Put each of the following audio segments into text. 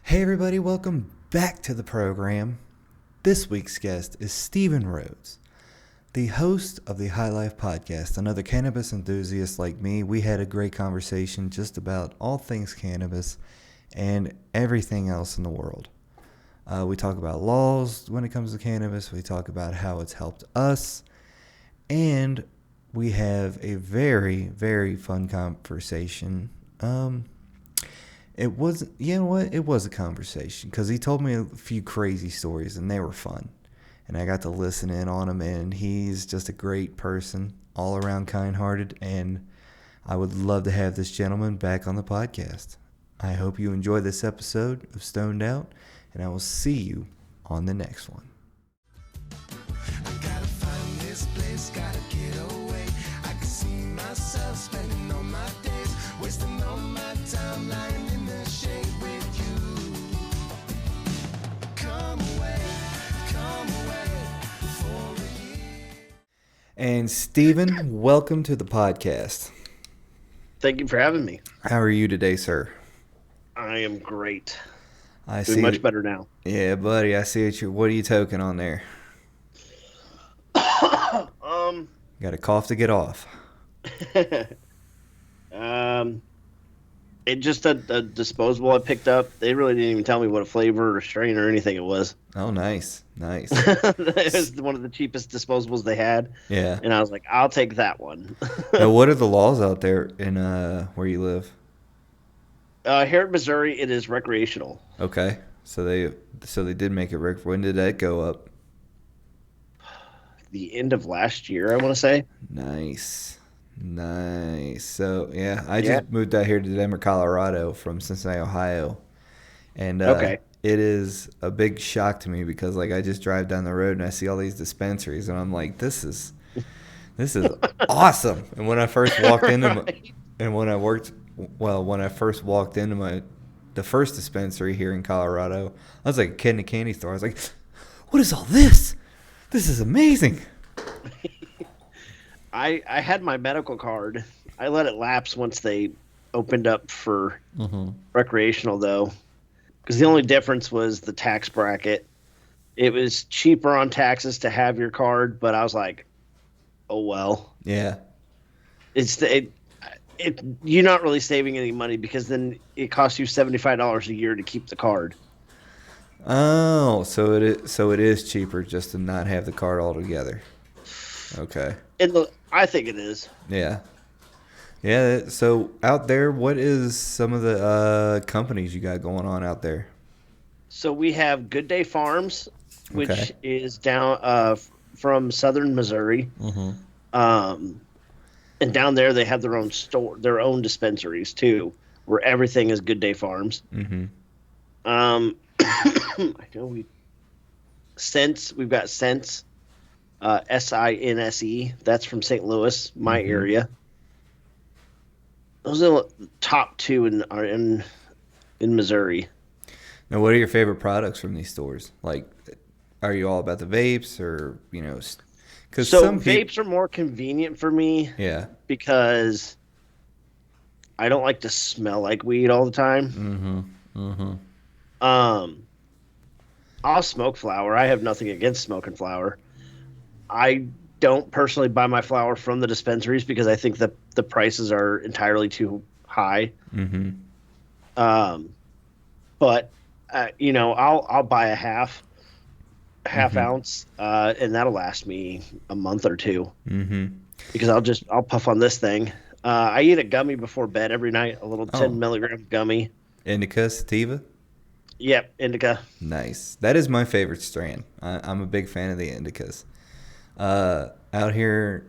Hey everybody, welcome back to the program. This week's guest is Stephen Rhodes, the host of the High Life podcast. Another cannabis enthusiast like me, we had a great conversation just about all things cannabis and everything else in the world. We talk about laws when it comes to cannabis. We talk about how it's helped us. And we have a very, very fun conversation. It was, you know what? It was a conversation because he told me a few crazy stories and they were fun. And I got to listen in on him, and he's just a great person, all around kind-hearted. And I would love to have this gentleman back on the podcast. I hope you enjoy this episode of Stoned Out, and I will see you on the next one. I gotta find this place, gotta get away. I can see myself spending all my days, wasting all my time lying in the shade with you. Come away for a year. And Stephen, welcome to the podcast. Thank you for having me. How are you today, sir? I am great. I Doing see much better now. Yeah, buddy, I see what are you toking on there? Got a cough to get off. It just a disposable I picked up. They really didn't even tell me what a flavor or strain or anything it was. Oh, nice. It was one of the cheapest disposables they had. Yeah. And I was like, I'll take that one. Now, what are the laws out there in where you live? Here in Missouri, it is recreational. Okay, so they did make it when did that go up? The end of last year, I want to say. Nice. So yeah, I just moved out here to Denver, Colorado from Cincinnati, Ohio, and Okay. It is a big shock to me because like I just drive down the road and I see all these dispensaries and I'm like, this is awesome. And when I first walked into when I first walked into the first dispensary here in Colorado, I was like a kid in a candy store. I was like, what is all this? This is amazing. I had my medical card. I let it lapse once they opened up for recreational, though, because the only difference was the tax bracket. It was cheaper on taxes to have your card, but I was like, oh, well. Yeah. You're not really saving any money because then it costs you $75 a year to keep the card. Oh, so it is cheaper just to not have the card altogether. Okay. I think it is. Yeah. Yeah, so out there, what is some of the companies you got going on out there? So we have Good Day Farms, which Okay. is down from southern Missouri. And down there they have their own store, their own dispensaries too, where everything is Good Day Farms. I know we've got Sense, SINSE. That's from St. Louis, my area. Those are the top two in Missouri. Now, what are your favorite products from these stores? Like, are you all about the vapes or, because So some vapes are more convenient for me. Yeah. Because I don't like to smell like weed all the time. I'll smoke flower. I have nothing against smoking flower. I don't personally buy my flower from the dispensaries because I think that the prices are entirely too high. But I'll buy a half ounce, and that'll last me a month or two. Because I'll puff on this thing. I eat a gummy before bed every night, a little 10 milligram gummy. Indica, sativa? Yep, indica. Nice. That is my favorite strain. I'm a big fan of the indicas. Out here,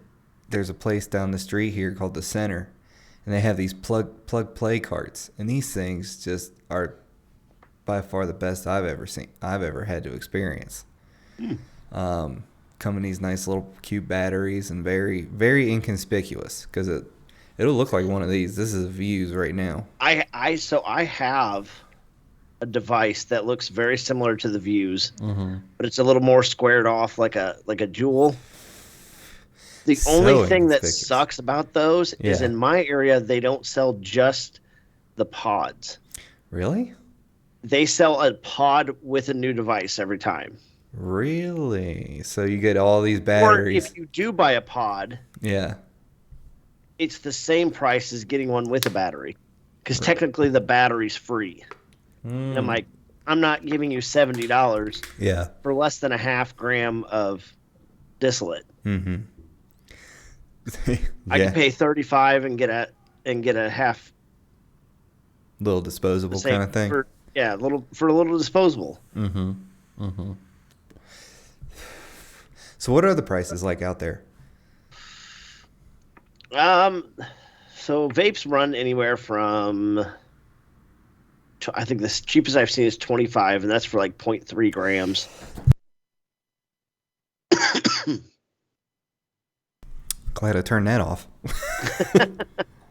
there's a place down the street here called The Center, and they have these plug play carts, and these things just are by far the best I've ever had to experience. Come in these nice little cute batteries and very, very inconspicuous because it'll look like one of these. This is Views right now. I have a device that looks very similar to the Views, but it's a little more squared off, like a Juul. The only thing that sucks about those is in my area they don't sell just the pods. Really? they sell a pod with a new device every time. Really? So you get all these Or if batteries. you do buy a pod, Yeah. it's the same price as getting one with a battery. Because technically the battery's free. And I'm like, I'm not giving you $70 Yeah. for less than a half gram of distillate. Mm-hmm. I could Yeah. pay 35 and get a half Little the disposable same kind of thing. for a little disposable. Mm-hmm. Mm-hmm. So what are the prices like out there? Um, so vapes run anywhere from I think the cheapest I've seen is 25, and that's for like 0.3 grams. Glad I turned that off.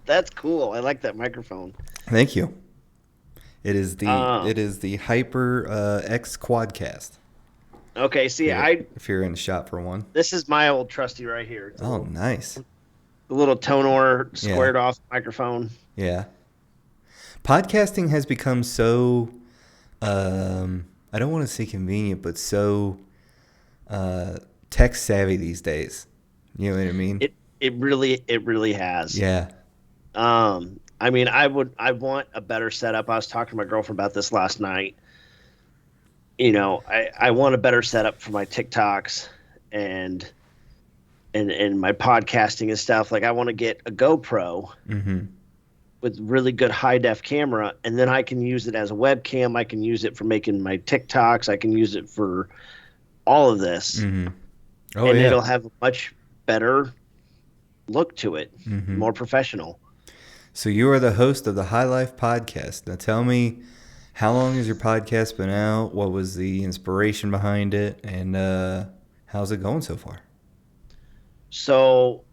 That's cool. I like that microphone. Thank you. It is Um, the Hyper X Quadcast. okay, see, I If you're in the shop for one. this is my old trusty right here. It's Oh, nice. a little Tonor Yeah. squared off microphone. Yeah. Podcasting has become so I don't want to say convenient, but so tech savvy these days. You know what I mean? It really has. Yeah. I mean, I want a better setup. I was talking to my girlfriend about this last night. You know, I want a better setup for my TikToks and my podcasting and stuff. Like I want to get a GoPro Mm-hmm. with really good high def camera, and then I can use it as a webcam. I can use it for making my TikToks. I can use it for all of this, Mm-hmm. Oh, and yeah. it'll have a much better look to it, Mm-hmm. more professional. So you are the host of the High Life podcast. Now tell me, how long has your podcast been out? What was the inspiration behind it? And how's it going so far? So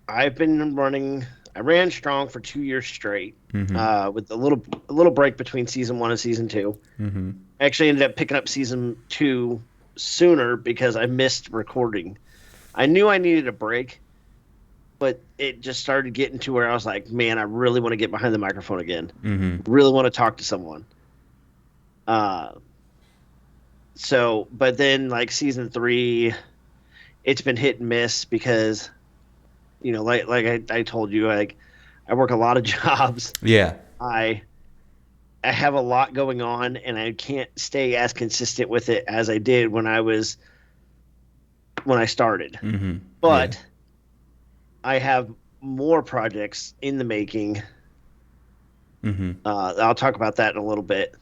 I've been running. I ran strong for 2 years straight, Mm-hmm. with a little break between season 1 and season 2. Mm-hmm. I actually ended up picking up season 2 sooner because I missed recording. I knew I needed a break, but it just started getting to where I was like, man, I really want to get behind the microphone again. Mm-hmm. Really want to talk to someone. But then like season 3, it's been hit and miss because, you know, like I told you, like I work a lot of jobs. Yeah. I have a lot going on, and I can't stay as consistent with it as I did when I started. Mm-hmm. But Yeah. I have more projects in the making. Mm-hmm. I'll talk about that in a little bit.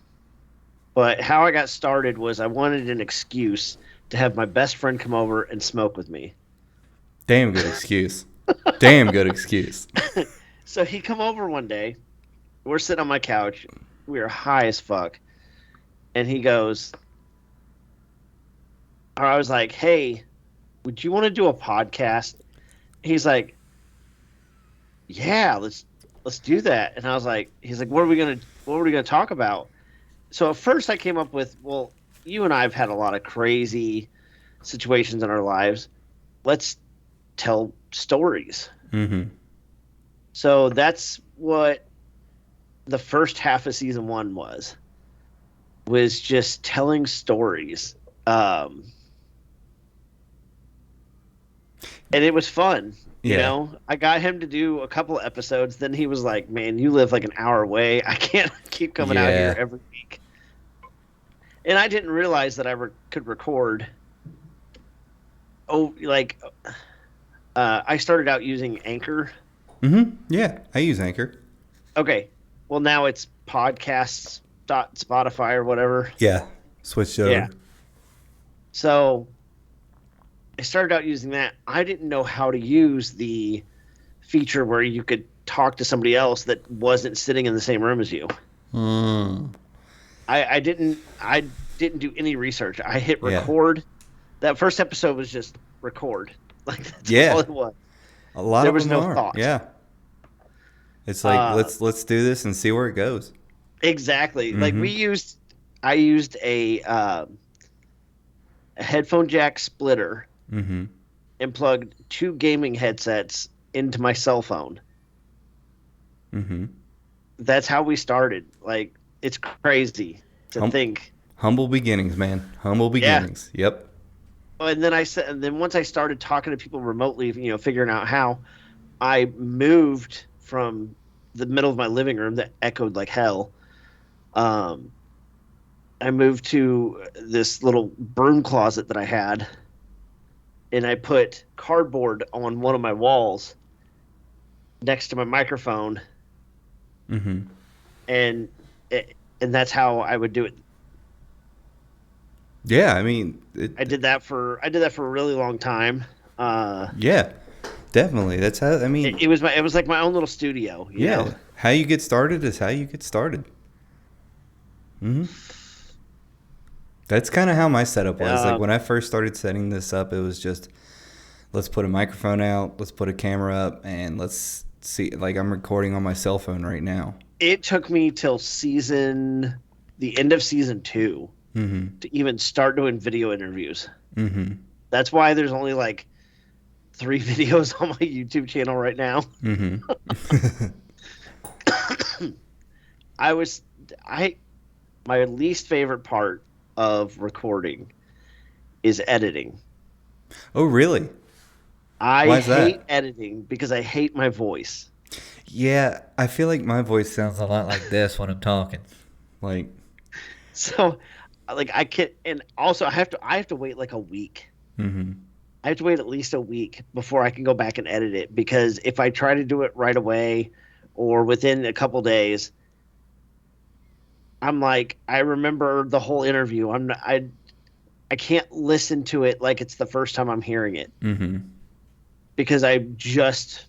But how I got started was I wanted an excuse to have my best friend come over and smoke with me. Damn good excuse. Damn good excuse. So he come over one day. We're sitting on my couch. We are high as fuck. And he goes, or I was like, hey, would you want to do a podcast? He's like, yeah, let's do that. And I was like, he's like, what are we gonna talk about? So at first I came up with, well, you and I have had a lot of crazy situations in our lives. Let's tell stories. Mm-hmm. So that's what the first half of season 1 was just telling stories. And it was fun. You Yeah. know, I got him to do a couple of episodes. Then he was like, man, you live like an hour away. I can't keep coming out Yeah. here every week. And I didn't realize that I could record. Oh, like I started out using Anchor. Mm-hmm. Yeah. I use Anchor. Okay. Well, now it's podcasts.spotify or whatever. Yeah. Switched over. Yeah. So I started out using that. I didn't know how to use the feature where you could talk to somebody else that wasn't sitting in the same room as you. Mm. I didn't do any research. I hit Yeah. record. That first episode was just record. Like that's Yeah. all it was. A lot There of was them no are. thought. Yeah. It's like Uh, let's do this and see where it goes. Exactly. Like Mhm. I used a headphone jack splitter Mm-hmm. and plugged 2 gaming headsets into my cell phone. Mm-hmm. That's how we started. Like it's crazy. to think. Humble beginnings, man. Humble Yeah. beginnings. Yep. And then and then once I started talking to people remotely, figuring out how, I moved from the middle of my living room that echoed like hell. Um, I moved to this little broom closet that I had, and I put cardboard on one of my walls next to my microphone, Mm-hmm. and and that's how I would do it. Yeah, I mean, I did that for a really long time. yeah, definitely. That's how, I mean, It was like my own little studio, yeah, how you get started is how you get started. Mm-hmm. That's kind of how my setup was. Like when I first started setting this up, it was just, let's put a microphone out, let's put a camera up, and let's see. Like I'm recording on my cell phone right now. It took me till the end of season 2 Mm-hmm. to even start doing video interviews. Mm-hmm. That's why there's only like 3 videos on my YouTube channel right now. Mm-hmm. My least favorite part of recording is editing. Oh, really? I Why is that? hate editing because I hate my voice. Yeah, I feel like my voice sounds a lot like this when I'm talking. Like, So, like I can, and also I have to wait like a week. mm-hmm. I have to wait at least a week before I can go back and edit it, because if I try to do it right away or within a couple days, I'm like, I remember the whole interview. I can't listen to it like it's the first time I'm hearing it, Mm-hmm. because I just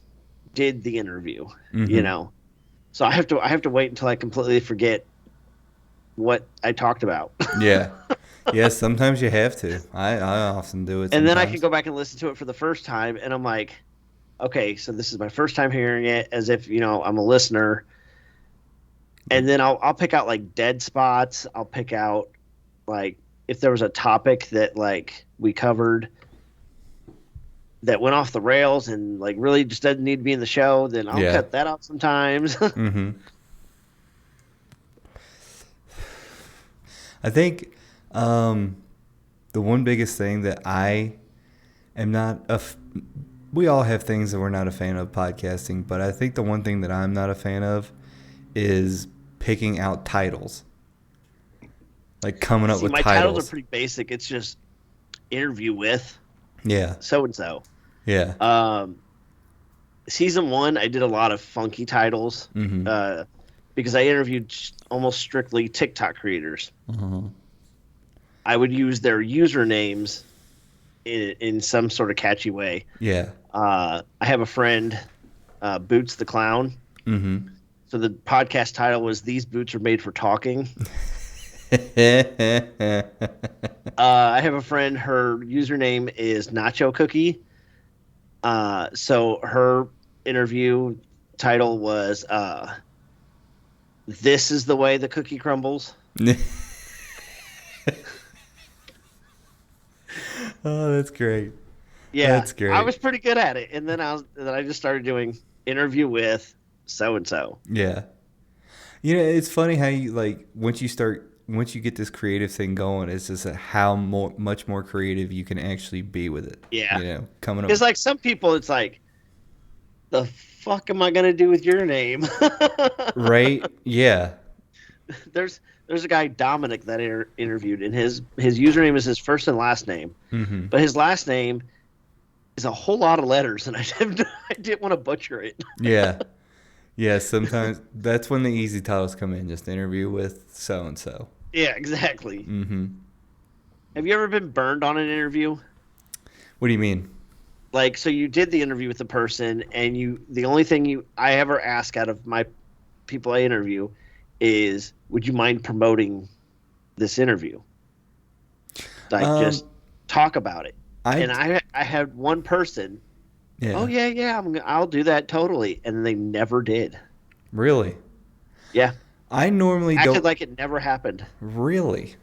did the interview, Mm-hmm. So I have to wait until I completely forget what I talked about. Yeah. Yeah, sometimes you have to. I often do it And then I can sometimes. go back and listen to it for the first time, and I'm like, okay, so this is my first time hearing it, as if, I'm a listener. And then I'll pick out like dead spots. I'll pick out like if there was a topic that like we covered that went off the rails and like really just doesn't need to be in the show, then I'll Yeah. cut that out sometimes. Mm-hmm. I think the one biggest thing that I am not we all have things that we're not a fan of podcasting, but I think the one thing that I'm not a fan of is picking out titles. Like coming up See, with my titles titles. are pretty basic. It's just interview with Yeah. so and so. Yeah. Season 1, I did a lot of funky titles Mm-hmm. because I interviewed almost strictly TikTok creators. Mm-hmm. I would use their usernames in some sort of catchy way. Yeah. I have a friend, Boots the Clown. Mm-hmm. So the podcast title was "These Boots Are Made for Talking." I have a friend. Her username is Nacho Cookie. So her interview title was "This is the way the cookie crumbles." Oh, that's great. Yeah, That's great. I was pretty good at it, and then I just started doing interview with so and so. Yeah. It's funny how you like once you get this creative thing going, it's just how much more creative you can actually be with it. Yeah, Coming up. because like some people, it's like, the fuck am I gonna do with your name? Right? Yeah. There's a guy, Dominic, that interviewed, and his username is his first and last name, Mm-hmm. but his last name is a whole lot of letters, and I didn't want to butcher it. Yeah. Yeah. Sometimes that's when the easy titles come in. Just interview with so and so. Yeah, exactly. Mm-hmm. Have you ever been burned on an interview? What do you mean? Like, so you did the interview with the person, and the only thing I ever ask out of my people I interview is, would you mind promoting this interview? Like, just talk about it. And I had one person, Yeah. oh yeah, I'll do that totally, and they never did. Really? Yeah, I normally acted don't. like it never happened. Really?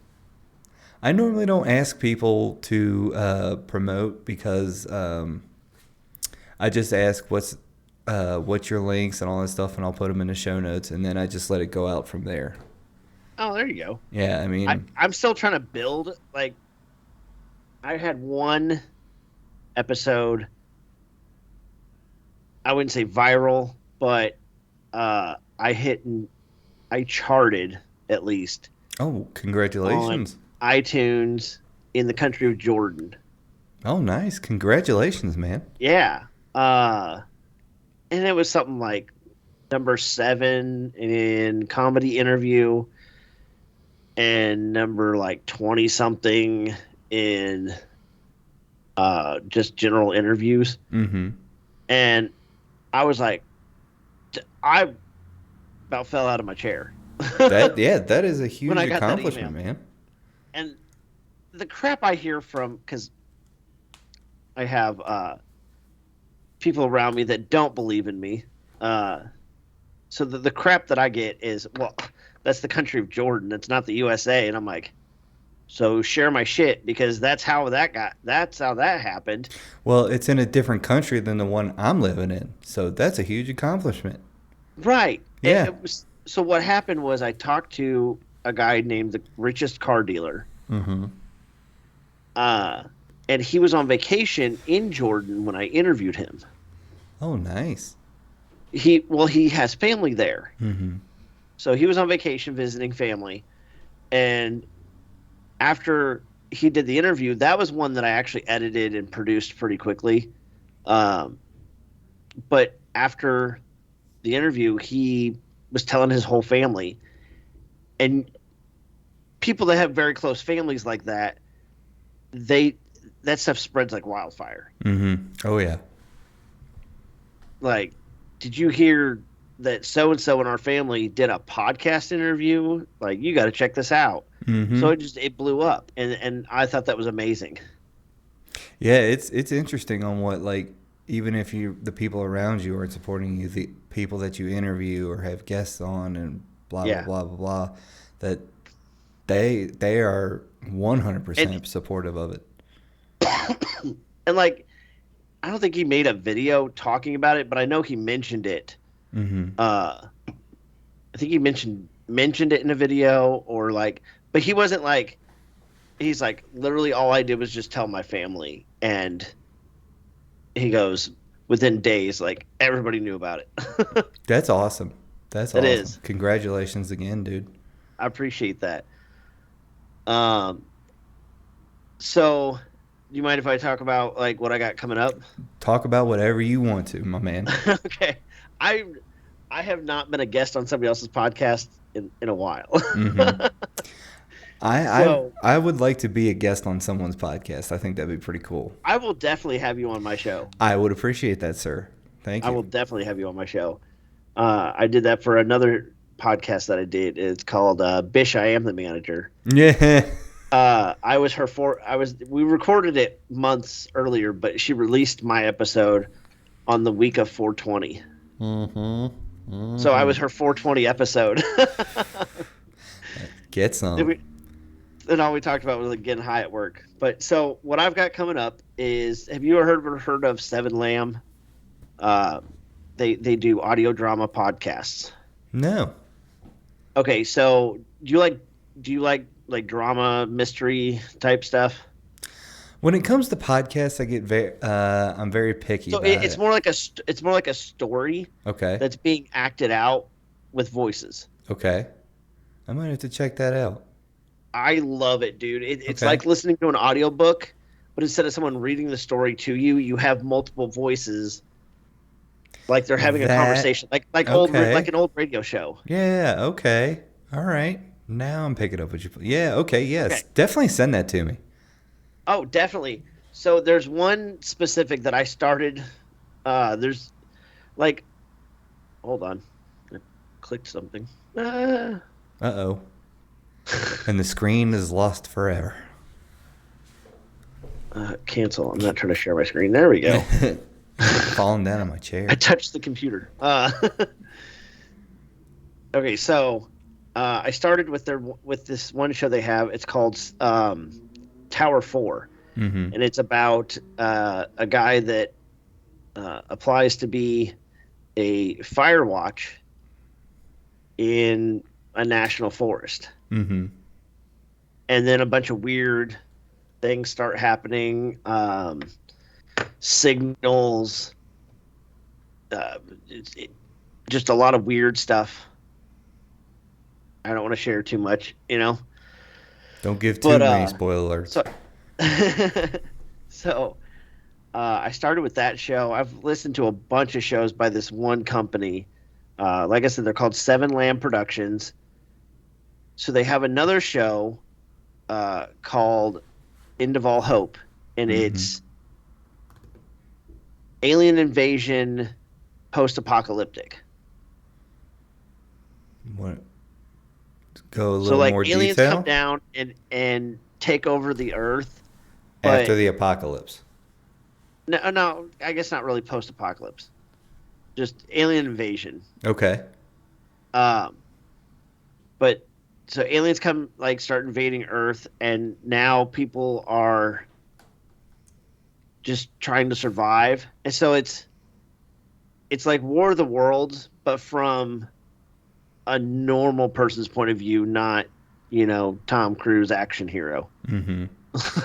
I normally don't ask people to promote because I just ask what's your links and all that stuff, and I'll put them in the show notes, and then I just let it go out from there. Oh, there you go. Yeah, I mean, I'm still trying to build. Like, I had one episode. I wouldn't say viral, but I charted at least oh, on congratulations. iTunes in the country of Jordan. Oh, nice. Congratulations, man. Yeah. And it was something like number 7 in comedy interview and number like 20 something in just general interviews. Mm-hmm. And I was like, I about fell out of my chair That is a when huge I got that email. accomplishment, man. And the crap I hear from, because I have people around me that don't believe in me. So the crap that I get is, well, that's the country of Jordan. It's not the USA. And I'm like, so share my shit, because that's how that happened. Well, it's in a different country than the one I'm living in, so that's a huge accomplishment. Right. Yeah. It was, so what happened was I talked to a guy named the richest car dealer. Mm-hmm. And he was on vacation in Jordan when I interviewed him. Oh, nice. He has family there. Mm-hmm. So he was on vacation visiting family. And after he did the interview, that was one that I actually edited and produced pretty quickly. But after the interview, he was telling his whole family. And people that have very close families like that, that stuff spreads like wildfire. Mm-hmm. Oh, yeah. Like, did you hear that so-and-so in our family did a podcast interview? Like, you got to check this out. Mm-hmm. So it blew up. And I thought that was amazing. Yeah, it's interesting on what, like, even if the people around you aren't supporting you, the people that you interview or have guests on and blah, Yeah. blah, blah, blah, blah, that they are 100% supportive of it. And, like, I don't think he made a video talking about it, but I know he mentioned it. Mm-hmm. I think he mentioned it in a video, or like, but he wasn't like, he's like, literally all I did was just tell my family, and he goes, within days, like, everybody knew about it. That's awesome. That's It awesome. is. Congratulations again, dude. I appreciate that. So you mind if I talk about like what I got coming up? Talk about whatever you want to, my man. Okay. I have not been a guest on somebody else's podcast in a while. Mm-hmm. So- I would like to be a guest on someone's podcast. I think that'd be pretty cool. I will definitely have you on my show. I would appreciate that, sir. Thank you. I will definitely have you on my show. I did that for another podcast that I did. It's called Bish, I Am the Manager. Yeah. We recorded it months earlier, but she released my episode on the week of 420. Mm-hmm. Mm-hmm. So I was her 420 episode. Get some. And all we talked about was like getting high at work. But so what I've got coming up is, have you ever heard of Seven Lamb? They do audio drama podcasts. No. Okay, so do you like drama, mystery type stuff? When it comes to podcasts, I'm very picky. So about it's it. more like a story Okay. that's being acted out with voices. Okay. I might have to check that out. I love it, dude. It's Okay. like listening to an audiobook, but instead of someone reading the story to you, you have multiple voices. Like they're having a conversation, like okay. like an old radio show. Yeah. Okay. All right. Now I'm picking up what you. Yeah. Okay. Yes. Okay. Definitely send that to me. Oh, definitely. So there's one specific that I started. There's like, hold on, I clicked something. Uh-oh. And the screen is lost forever. Cancel. I'm not trying to share my screen. There we go. Falling down on my chair. I touched the computer. Okay, so I started with this one show they have. It's called Tower 4, Mm-hmm. and it's about a guy that applies to be a fire watch in a national forest. Mm-hmm. and then a bunch of weird things start happening. Signals, uh, just a lot of weird stuff. I don't want to share too much, Don't give too but many spoiler alerts. so so I started with that show. I've listened to a bunch of shows by this one company. Like I said, they're called Seven Lamb Productions. So they have another show called End of All Hope, and Mm-hmm. it's alien invasion, post-apocalyptic. What? Go a So little like more aliens come detail down and take over the Earth, after but the apocalypse. no, I guess not really post-apocalypse. Just alien invasion. Okay. Um, but so aliens come like start invading Earth, and now people are just trying to survive, and so it's like War of the Worlds, but from a normal person's point of view, not Tom Cruise action hero. Mm-hmm.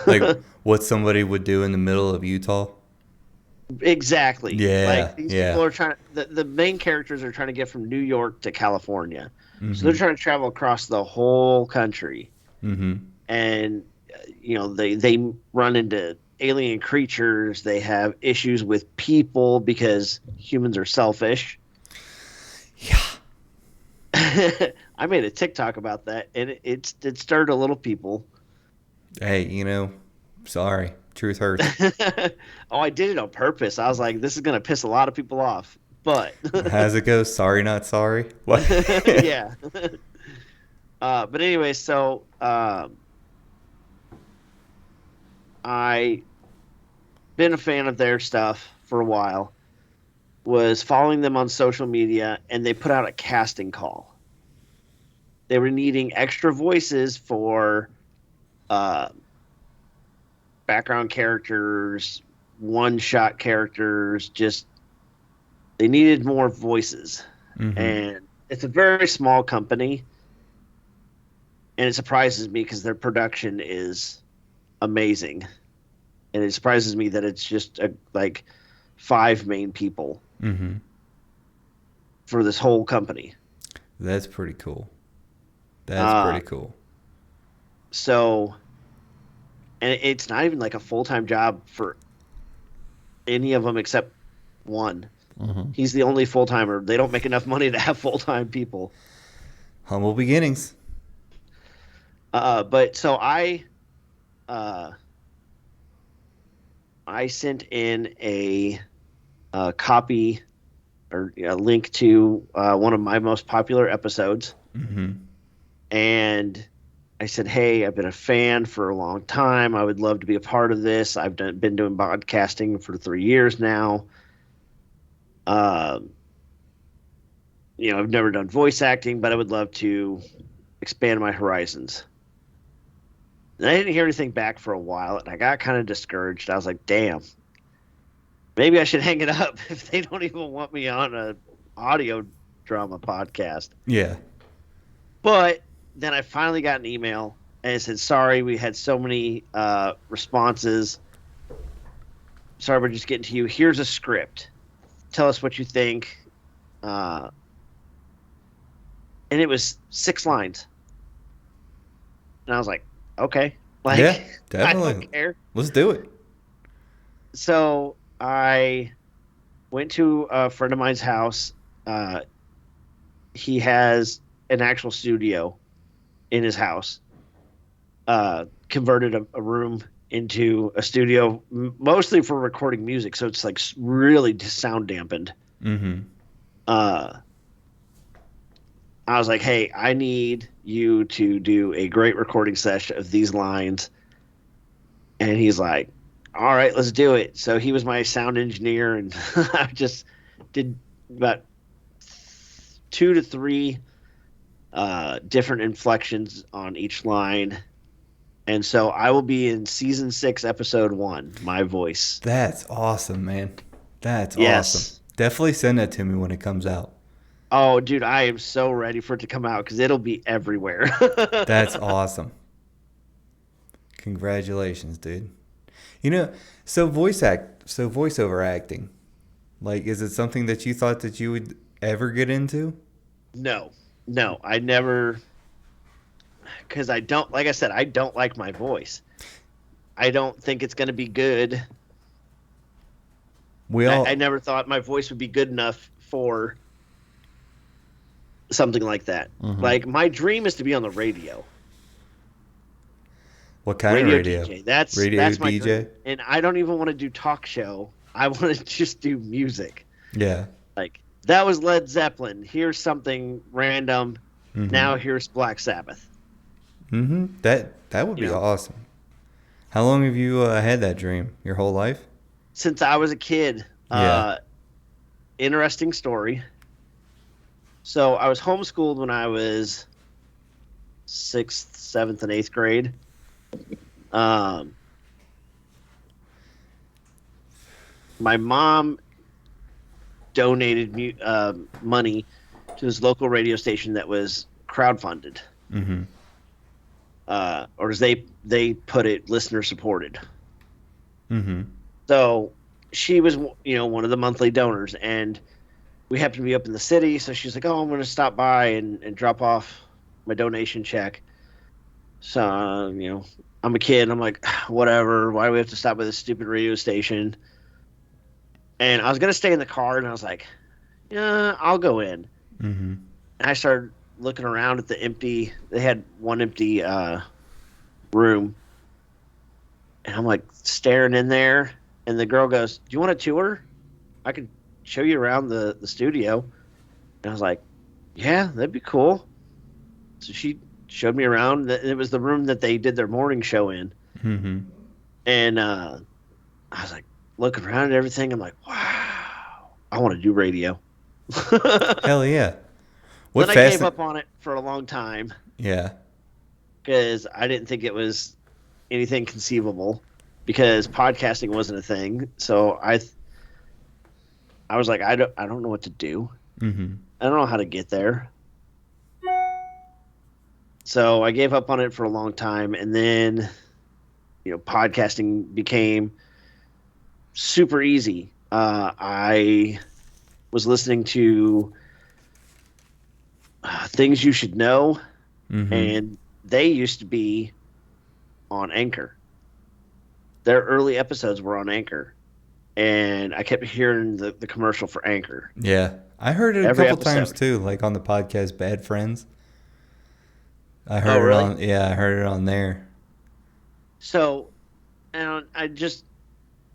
Like what somebody would do in the middle of Utah. Exactly. Yeah. Like these Yeah. people are trying. The main characters are trying to get from New York to California, so they're Mm-hmm. trying to travel across the whole country, Mm-hmm. and they run into alien creatures. They have issues with people because humans are selfish. Yeah. I made a TikTok about that, and it stirred a little people. Hey, sorry. Truth hurts. Oh, I did it on purpose. I was like, this is gonna piss a lot of people off, but How's it go? Sorry, not sorry. What? yeah. But anyway, so I been a fan of their stuff for a while. Was following them on social media, and they put out a casting call. They were needing extra voices for uh, background characters, one-shot characters. Just they needed more voices, Mm-hmm. and it's a very small company, and it surprises me because their production is amazing, and it surprises me that it's just like 5 main people Mm-hmm. for this whole company. That's pretty cool. That's Uh, pretty cool. so, and it's not even like a full-time job for any of them except one. Mm-hmm. He's the only full-timer. They don't make enough money to have full-time people. Humble beginnings. But so uh, I sent in a copy or a link to one of my most popular episodes, Mm-hmm. and I said, "Hey, I've been a fan for a long time. I would love to be a part of this. Been doing podcasting for 3 years now. Um, I've never done voice acting, but I would love to expand my horizons." And I didn't hear anything back for a while, and I got kind of discouraged. I was like, "Damn, maybe I should hang it up if they don't even want me on a audio drama podcast." Yeah. But then I finally got an email, and it said, "Sorry, we had so many responses. Sorry, we're just getting to you. Here's a script. Tell us what you think." And it was 6 lines, and I was like, "Okay, like Yeah, I definitely. don't care." Let's do it. So I went to a friend of mine's house. He has an actual studio in his house. Converted a room into a studio, mostly for recording music. So it's like really sound dampened. Mm-hmm. I was like, "Hey, I need you to do a great recording session of these lines." And he's like, "All right, let's do it." So he was my sound engineer, and I just did about 2 to 3 different inflections on each line. And so I will be in season 6, episode 1, my voice. That's awesome, man. That's Yes. awesome. Definitely send that to me when it comes out. Oh, dude, I am so ready for it to come out because it'll be everywhere. That's awesome. Congratulations, dude. You know, so voiceover acting. Like, is it something that you thought that you would ever get into? No, no, I never, because I don't, like I said, I don't like my voice. I don't think it's going to be good. We I all, never thought my voice would be good enough for something like that. Like, my dream is to be on the radio. what kind of Radio radio? DJ. That's Radio my DJ? dream. And I don't even want to do talk show. I want to just do music. Yeah. Like that was Led Zeppelin. Here's something random. Now here's Black Sabbath. That would You be know, awesome. How long have you had that dream? Your whole life? since I was a kid. Yeah. Interesting story. So I was homeschooled when I was 6th, 7th, and 8th grade. My mom donated money to this local radio station that was crowdfunded, or as they put it, listener supported. So she was, one of the monthly donors, and we happened to be up in the city. So she's like, "Oh, I'm going to stop by and drop off my donation check." So I'm a kid. I'm like, whatever. Why do we have to stop by this stupid radio station? And I was going to stay in the car, and I was like, yeah, I'll go in. And I started looking around at the empty, they had one empty room. And I'm like staring in there. And the girl goes, "Do you want a tour? I can show you around the studio." And I was like, yeah, that'd be cool. So she showed me around. It was the room that they did their morning show in. And I was like, looking around at everything. I'm like, wow, I want to do radio. Hell yeah. Then I gave up on it for a long time Yeah. because I didn't think it was anything conceivable because podcasting wasn't a thing. So I was like, I don't know what to do. I don't know how to get there. So I gave up on it for a long time, and then podcasting became super easy. I was listening to Things You Should Know, and they used to be on Anchor. Their early episodes were on Anchor, and I kept hearing the commercial for Anchor. Yeah. I heard it Every a couple times episode. too, like on the podcast Bad Friends. I heard Oh, really? it on, yeah, I heard it on there. So, and I just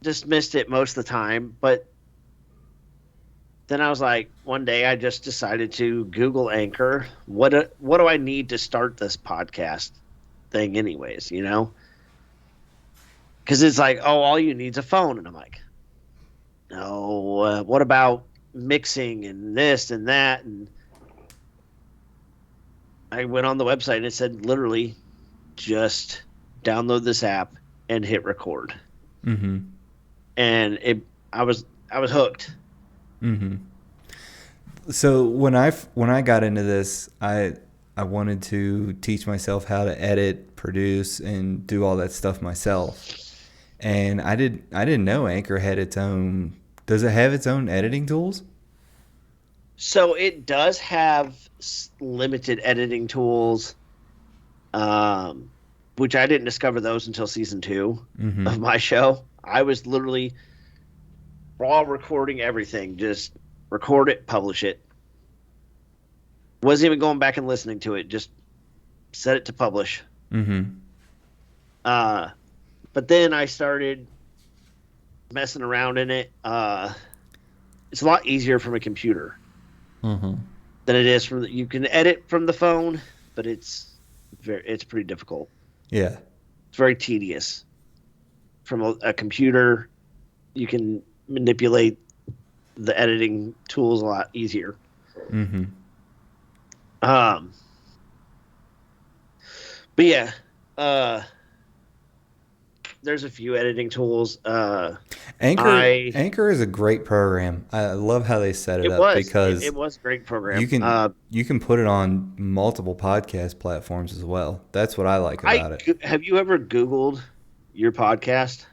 dismissed it most of the time, but then I was like, one day I just decided to Google Anchor. What do I need to start this podcast thing, anyways? Because it's like, oh, all you need is a phone, and I'm like, no. What about mixing and this and that? And I went on the website and it said literally, just download this app and hit record. And I was hooked. So when I got into this, I wanted to teach myself how to edit, produce, and do all that stuff myself. And I didn't know Anchor had its own. Does it have its own editing tools? So it does have limited editing tools, which I didn't discover those until season 2 of my show. I was literally raw recording everything, just record it, publish it. Wasn't even going back and listening to it, just set it to publish. But then I started messing around in it. It's a lot easier from a computer than it is you can edit from the phone, but it's pretty difficult. Yeah. It's very tedious. From a computer, you can manipulate the editing tools a lot easier. But yeah, there's a few editing tools. Anchor is a great program. I love how they set it up because it was a great you program. can put it on multiple podcast platforms as well. That's what I like about it. Have you ever Googled your podcast?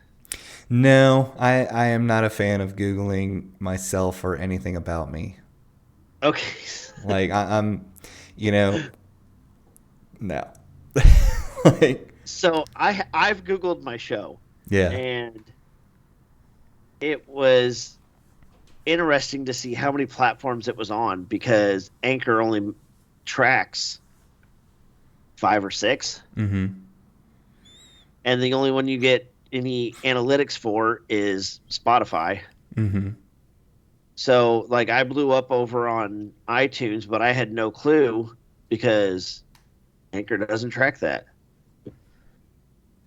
No, I am not a fan of Googling myself or anything about me. Okay. Like I'm, you know, no. Like, So I've Googled my show. yeah. And it was interesting to see how many platforms it was on because Anchor only tracks 5 or 6. Mm-hmm. And the only one you get any analytics for is Spotify. Mm-hmm. So, like, I blew up over on iTunes, but I had no clue because Anchor doesn't track that.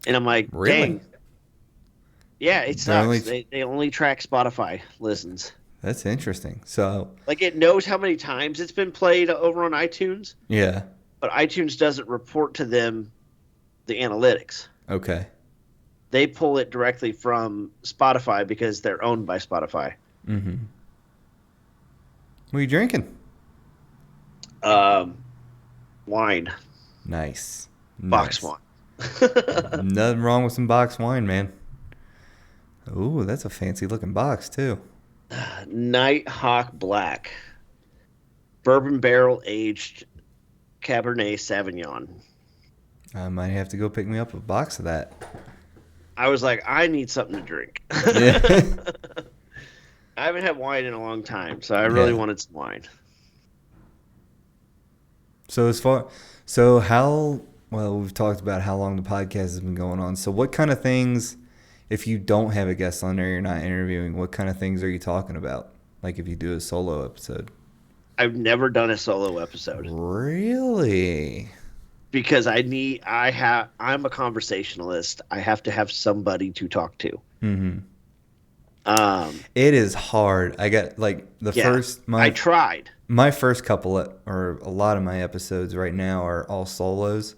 And I'm like, Really? dang. Yeah, it They're sucks. They only track Spotify listens. That's interesting. So, Like, it knows how many times it's been played over on iTunes, yeah. but iTunes doesn't report to them the analytics. Okay. They pull it directly from Spotify because they're owned by Spotify. Mm-hmm. What are you drinking? Wine. Nice. Box wine. Nothing wrong with some box wine, man. Ooh, that's a fancy looking box too. Nighthawk Black. Bourbon barrel aged Cabernet Sauvignon. I might have to go pick me up a box of that. I was like, I need something to drink. Yeah. I haven't had wine in a long time, so I really Yeah. wanted some wine. Well, we've talked about how long the podcast has been going on. So what kind of things, if you don't have a guest on there, you're not interviewing, what kind of things are you talking about? Like if you do a solo episode? I've never done a solo episode Really? because I'm a conversationalist. I have to have somebody to talk to. Mm-hmm. It is hard. I got like I tried. My first couple or a lot of my episodes right now are all solos,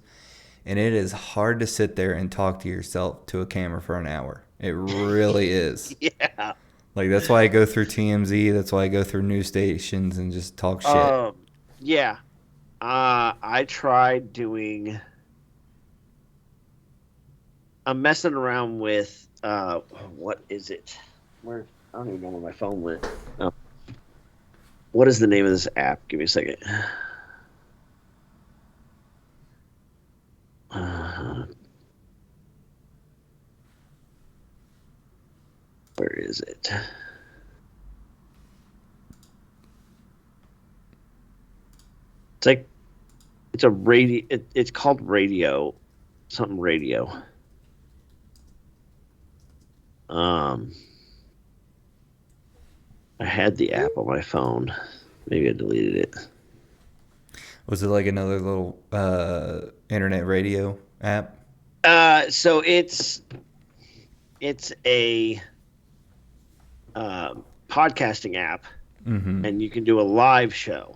and it is hard to sit there and talk to yourself to a camera for an hour. It really is. Yeah. Like that's why I go through TMZ. That's why I go through news stations and just talk shit. Yeah. I tried doing. I'm messing around with what is it? Where I don't even know where my phone went. Oh. What is the name of this app? Give me a second. Where is it? It's like it's a radio. It's called Radio, something Radio. I had the app on my phone. Maybe I deleted it. Was it like another little internet radio app? So it's a podcasting app, Mm-hmm. and you can do a live show.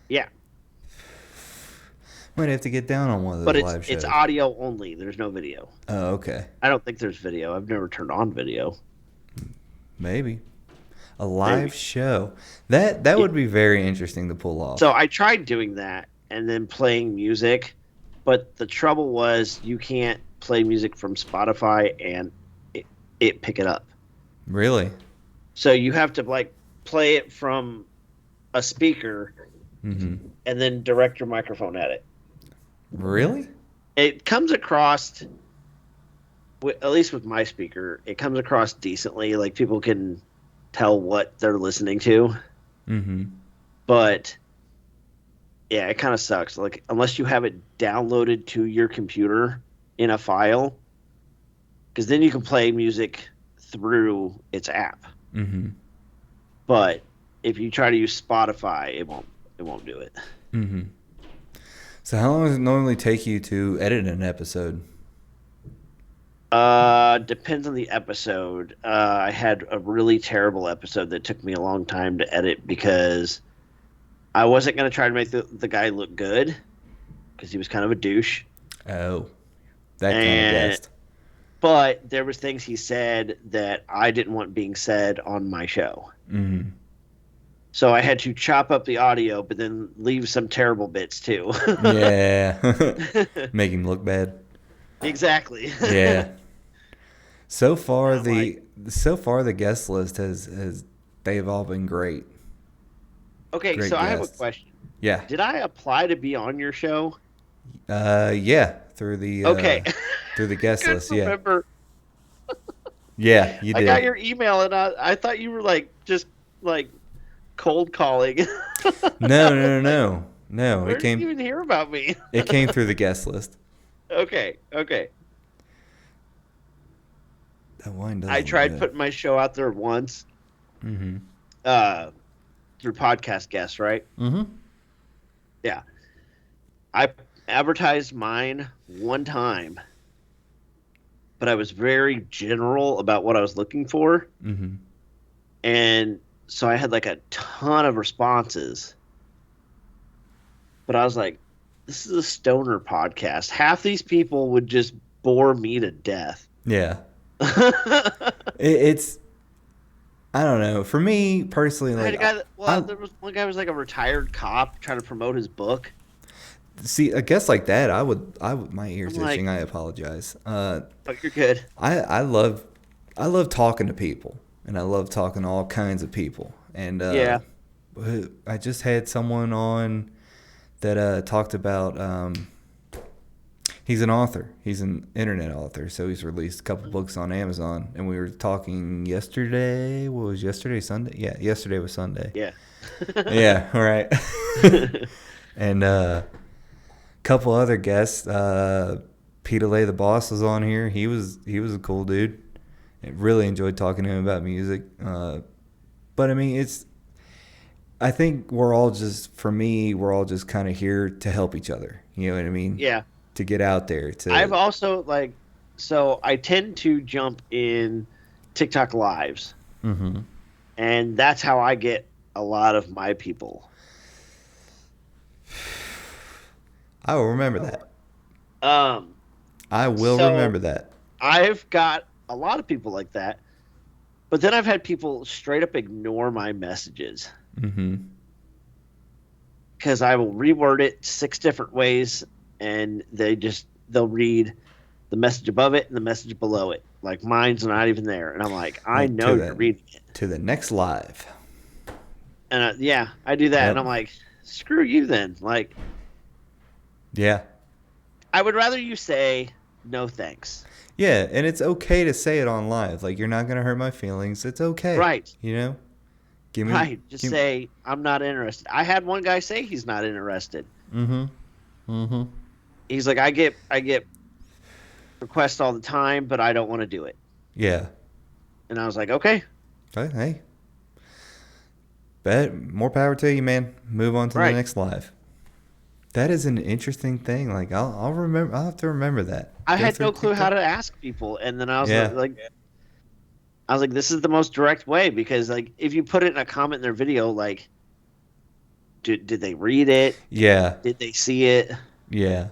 Yeah, Might have to get down on one of those but live shows. it's audio only. There's no video. Oh, okay. I don't think there's video. I've never turned on video. Maybe. A live show. That would be very interesting to pull off. So I tried doing that and then playing music, but the trouble was you can't play music from Spotify and it pick it up. Really? So you have to like play it from a speaker Mm-hmm. and then direct your microphone at it. Really? It comes across, at least with my speaker, it comes across decently. Like people can tell what they're listening to. Mm-hmm. But yeah, it kind of sucks. Like unless you have it downloaded to your computer in a file, because then you can play music through its app. Mm-hmm. But if you try to use Spotify, it won't do it. Mm-hmm. So how long does it normally take you to edit an episode? Depends on the episode. I had a really terrible episode that took me a long time to edit because I wasn't going to try to make the guy look good because he was kind of a douche. Oh. That kind of And guest. but there was things he said that I didn't want being said on my show. Mm-hmm. So I had to chop up the audio, but then leave some terrible bits too. Yeah. Make him look bad. Exactly. Yeah. So And far I'm like, the guest list has they've all been great. okay, so Great I have a guests. question. Yeah. Did I apply to be on your show? Yeah, Okay. through the guest Couldn't list, yeah. remember. Yeah, you I got did. your email and I thought you were like just like cold calling. No, I was no, no, like, no. No, where did you even hear about me? it came through the guest list. Okay, okay. That wine does I look tried good. putting my show out there once, Mm-hmm. uh, through podcast guests, right? Mm-hmm. Yeah. I advertised mine one time, but I was very general about what I was looking for. Mm-hmm. And so I had like a ton of responses. But I was like, this is a stoner podcast. Half these people would just bore me to death. Yeah. It's I don't know. For me personally, I had like a guy that, I there was one guy who was like a retired cop trying to promote his book. see a guess like that. I would my ears I'm like, itching. I apologize. oh, you're good. I love talking to people, and I love talking to all kinds of people. And Yeah. I just had someone on that talked about. He's an author. He's an internet author, so he's released a couple books on Amazon. And we were talking yesterday. What was yesterday? Sunday? Yeah, yesterday was Sunday. Yeah. Yeah, all right. And couple other guests. Peter Lay, the boss, was on here. He was a cool dude. I really enjoyed talking to him about music. But I mean, I think we're all just kind of here to help each other. You know what I mean? Yeah. To get out there. I've also so I tend to jump in TikTok lives, Mm-hmm. and that's how I get a lot of my people. I will remember that. Um, I will So- remember that. I've got a lot of people like that, but then I've had people straight up ignore my messages Mm-hmm. because I will reword it 6 different ways, and they'll read the message above it and the message below it. Like mine's not even there, and I'm like, I Like, know to you're the- reading it, To the next live. and I do that, Yep. and I'm like, screw you then. Like, Yeah. I would rather you say no thanks. Yeah, and it's okay to say it on live. Like, you're not gonna hurt my feelings. It's okay. Right. You know? Give me Right. Just say I'm not interested. I had one guy say he's not interested. Mm-hmm. Mm-hmm. He's like, I get requests all the time, but I don't want to do it. Yeah. And I was like, okay. Hey. More power to you, man. Move on to Right. the next live. That is an interesting thing. Like I'll remember. I'll have to remember that. I Go had through no clue how TikTok. to ask people, and then I was Yeah. like, this is the most direct way, because like if you put it in a comment in their video, like, did they read it? Yeah. Did they see it? Yeah.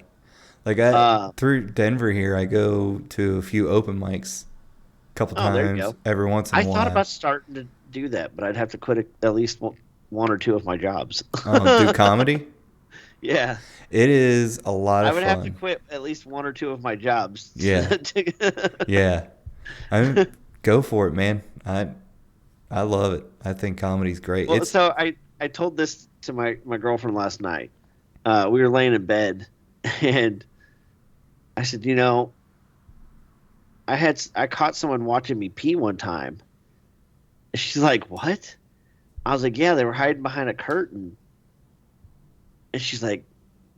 Like through Denver here, I go to a few open mics a couple Oh, there you times go. every once in a I while. thought about starting to do that, but I'd have to quit at least one or two of my jobs. Do comedy. Yeah. It is a lot of I would fun. have to quit at least one or two of my jobs. Yeah. Yeah. Go for it, man. I love it. I think comedy's great. Well, so I told this to my girlfriend last night. We were laying in bed, and I said, I caught someone watching me pee one time. And she's like, what? I was like, yeah, they were hiding behind a curtain. And she's like,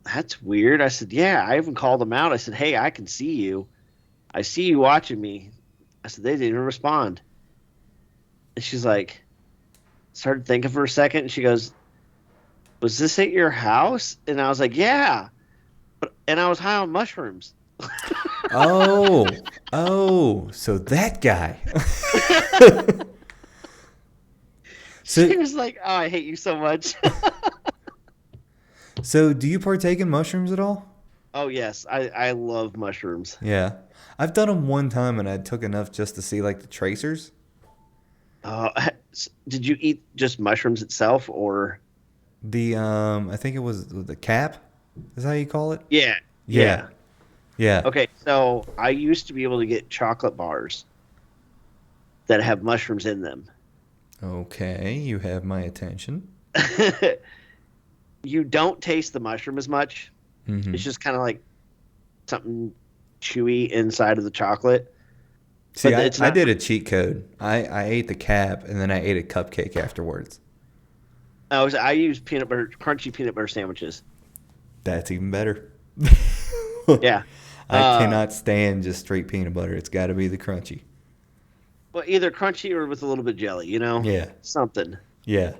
that's weird. I said, yeah, I even called them out. I said, hey, I can see you. I see you watching me. I said, they didn't even respond. And she's like, started thinking for a second, and she goes, was this at your house? And I was like, yeah. And I was high on mushrooms. So that guy. She was like, oh, I hate you so much. So do you partake in mushrooms at all? Oh yes, I love mushrooms. Yeah. I've done them one time and I took enough just to see like the tracers. Did you eat just mushrooms itself, or? I think it was the cap. Is that how you call it? Yeah, Yeah. yeah. Yeah. Okay, so I used to be able to get chocolate bars that have mushrooms in them. Okay, you have my attention. You don't taste the mushroom as much. Mm-hmm. It's just kind of like something chewy inside of the chocolate, See, but I, it's I not. did a cheat code. I ate the cap and then I ate a cupcake afterwards. I use peanut butter, crunchy peanut butter sandwiches. That's even better. Yeah. I Uh, cannot stand just straight peanut butter. It's got to be the crunchy. well, either crunchy or with a little bit of jelly, Yeah. something. Yeah.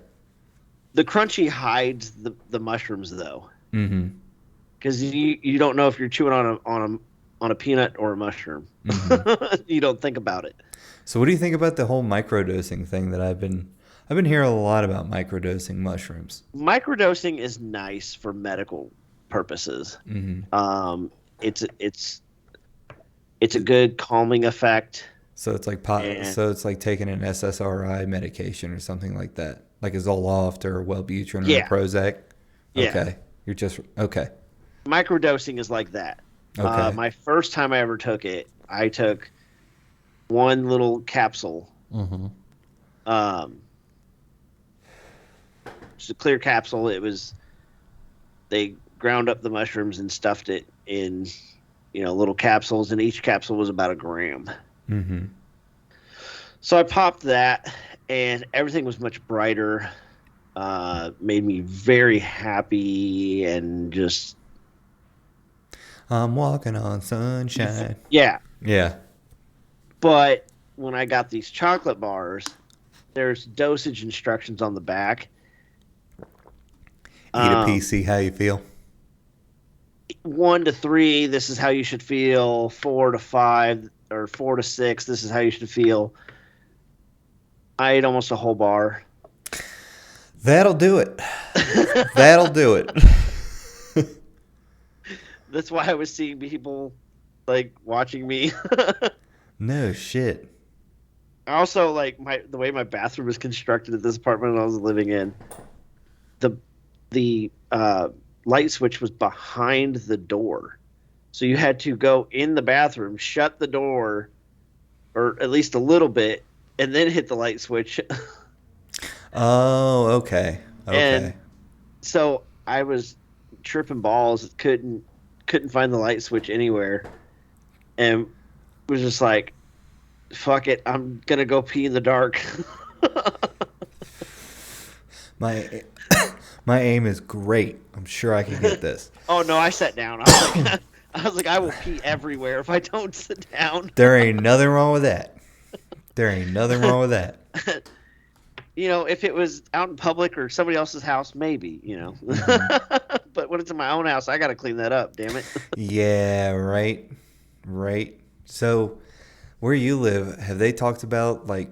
The crunchy hides the mushrooms though, Mm-hmm. because you don't know if you're chewing on a peanut or a mushroom. Mm-hmm. You don't think about it. So, what do you think about the whole microdosing thing that I've been hearing a lot about microdosing mushrooms. Microdosing is nice for medical purposes. Mm-hmm. It's it's a good calming effect, So it's like and so it's like taking an SSRI medication or something like that, like a Zoloft or a Wellbutrin or a yeah, Prozac. yeah. Okay, you're just okay. Microdosing is like that. Okay. My first time I ever took it, I took one little capsule. Mm-hmm. Um, just a clear capsule. They ground up the mushrooms and stuffed it in, little capsules, and each capsule was about a gram. Mm-hmm. So I popped that, and everything was much brighter. Made me very happy, and just I'm walking on sunshine. yeah. Yeah. But when I got these chocolate bars, there's dosage instructions on the back. Eat a piece, see how you feel. 1 to 3, this is how you should feel. 4 to 5 or 4 to 6, this is how you should feel. I ate almost a whole bar. That'll do it. That'll do it. That's why I was seeing people like watching me. No shit. Also, like the way my bathroom is constructed at this apartment I was living in, the light switch was behind the door, so you had to go in the bathroom, shut the door, or at least a little bit, and then hit the light switch. Oh, okay. And Okay. so I was tripping balls, couldn't find the light switch anywhere, and was just like, fuck it, I'm gonna go pee in the dark. My my aim is great. I'm sure I can get this. Oh no, I sat down. I was like, I will pee everywhere if I don't sit down. There ain't nothing wrong with that. There ain't nothing wrong with that. If it was out in public or somebody else's house, maybe. Mm-hmm. But when it's in my own house, I got to clean that up. Damn it. Yeah, right. Right. So, where you live, have they talked about like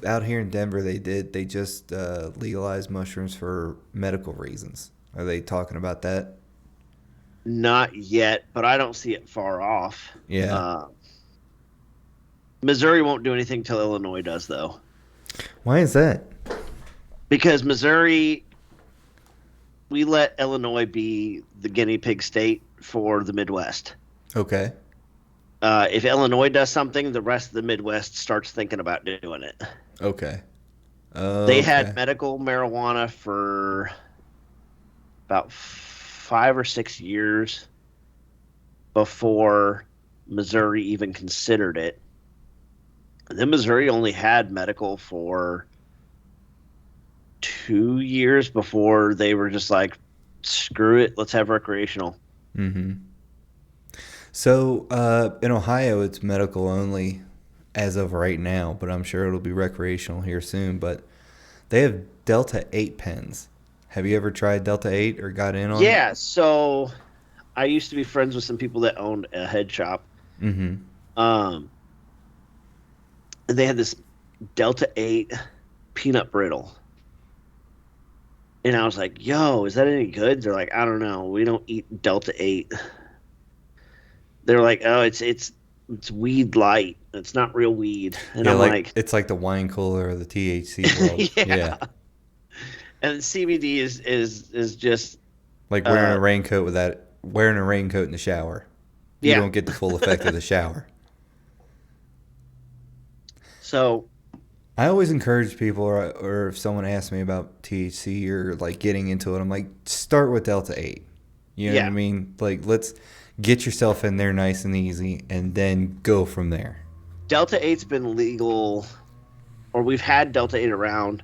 out here in Denver they just legalized mushrooms for medical reasons. Are they talking about that? Not yet, but I don't see it far off. Yeah. Missouri won't do anything till Illinois does, though, Why is that? because Missouri, we let Illinois be the guinea pig state for the Midwest. Okay. If Illinois does something, the rest of the Midwest starts thinking about doing it. Okay. They had Okay. medical marijuana for about 5 or 6 years before Missouri even considered it. And then Missouri only had medical for 2 years before they were just like, screw it, let's have recreational. Mm-hmm. So in Ohio, it's medical only as of right now, but I'm sure it'll be recreational here soon. But they have Delta 8 pens. Have you ever tried Delta 8 or got in on it? Yeah, so I used to be friends with some people that owned a head shop. Mm-hmm. They had this Delta 8 peanut brittle. And I was like, "Yo, is that any good?" They're like, "I don't know. We don't eat Delta 8." They're like, "Oh, it's weed light. It's not real weed." And Yeah, I'm like like, it's like the wine cooler of the THC world. "Yeah." Yeah. And CBD is just Like uh wearing a raincoat in the shower. You yeah. don't get the full effect of the shower. So I always encourage people, or if someone asks me about THC or like getting into it, I'm like, start with Delta 8. You know what I yeah, mean? Like, let's get yourself in there nice and easy and then go from there. Delta 8's been legal, or we've had Delta 8 around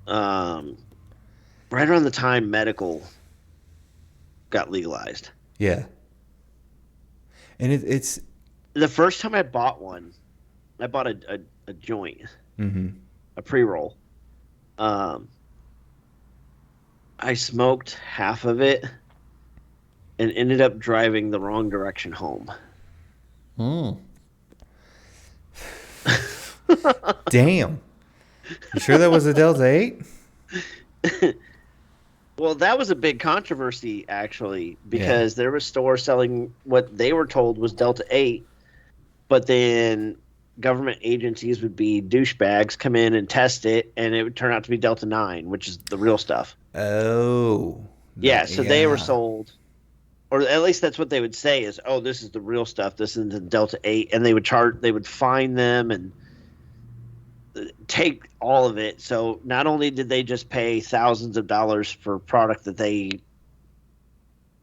um, right around the time medical got legalized. Yeah. And it's, The first time I bought one, I bought a joint, mm-hmm. a pre roll. Um, I smoked half of it and ended up driving the wrong direction home. Mm. Damn. You sure that was a Delta 8? Well, that was a big controversy actually Yeah. because there was stores selling what they were told was Delta 8, but then government agencies would be douchebags, come in and test it, and it would turn out to be Delta 9, which is the real stuff. Oh. Yeah, so they were Yeah. sold, or at least that's what they would say is, oh, this is the real stuff. This is the Delta 8, and they would fine them and take all of it. So not only did they just pay thousands of dollars for a product that they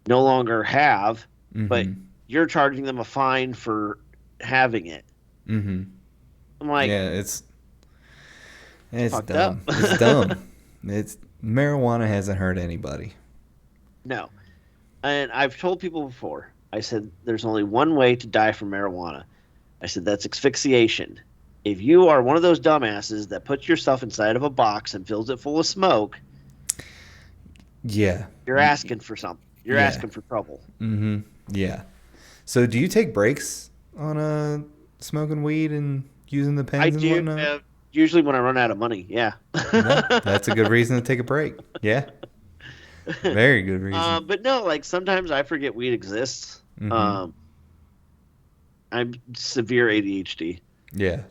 no longer have, but Mm-hmm. you're charging them a fine for having it. Mm-hmm. I'm like, Yeah, it's fucked up. dumb. It's dumb. It's marijuana hasn't hurt anybody. No. And I've told people before, I said, there's only one way to die from marijuana. I said, that's asphyxiation. If you are one of those dumbasses that puts yourself inside of a box and fills it full of smoke, Yeah. you're asking for something. You're Yeah. asking for trouble. Mm-hmm. Yeah. So do you take breaks on smoking weed and using the I pens and do, whatnot? usually when I run out of money. Yeah. No, that's a good reason to take a break. Yeah. Very good reason. But no, like sometimes I forget weed exists. Mm-hmm. Um, I'm severe ADHD. Yeah.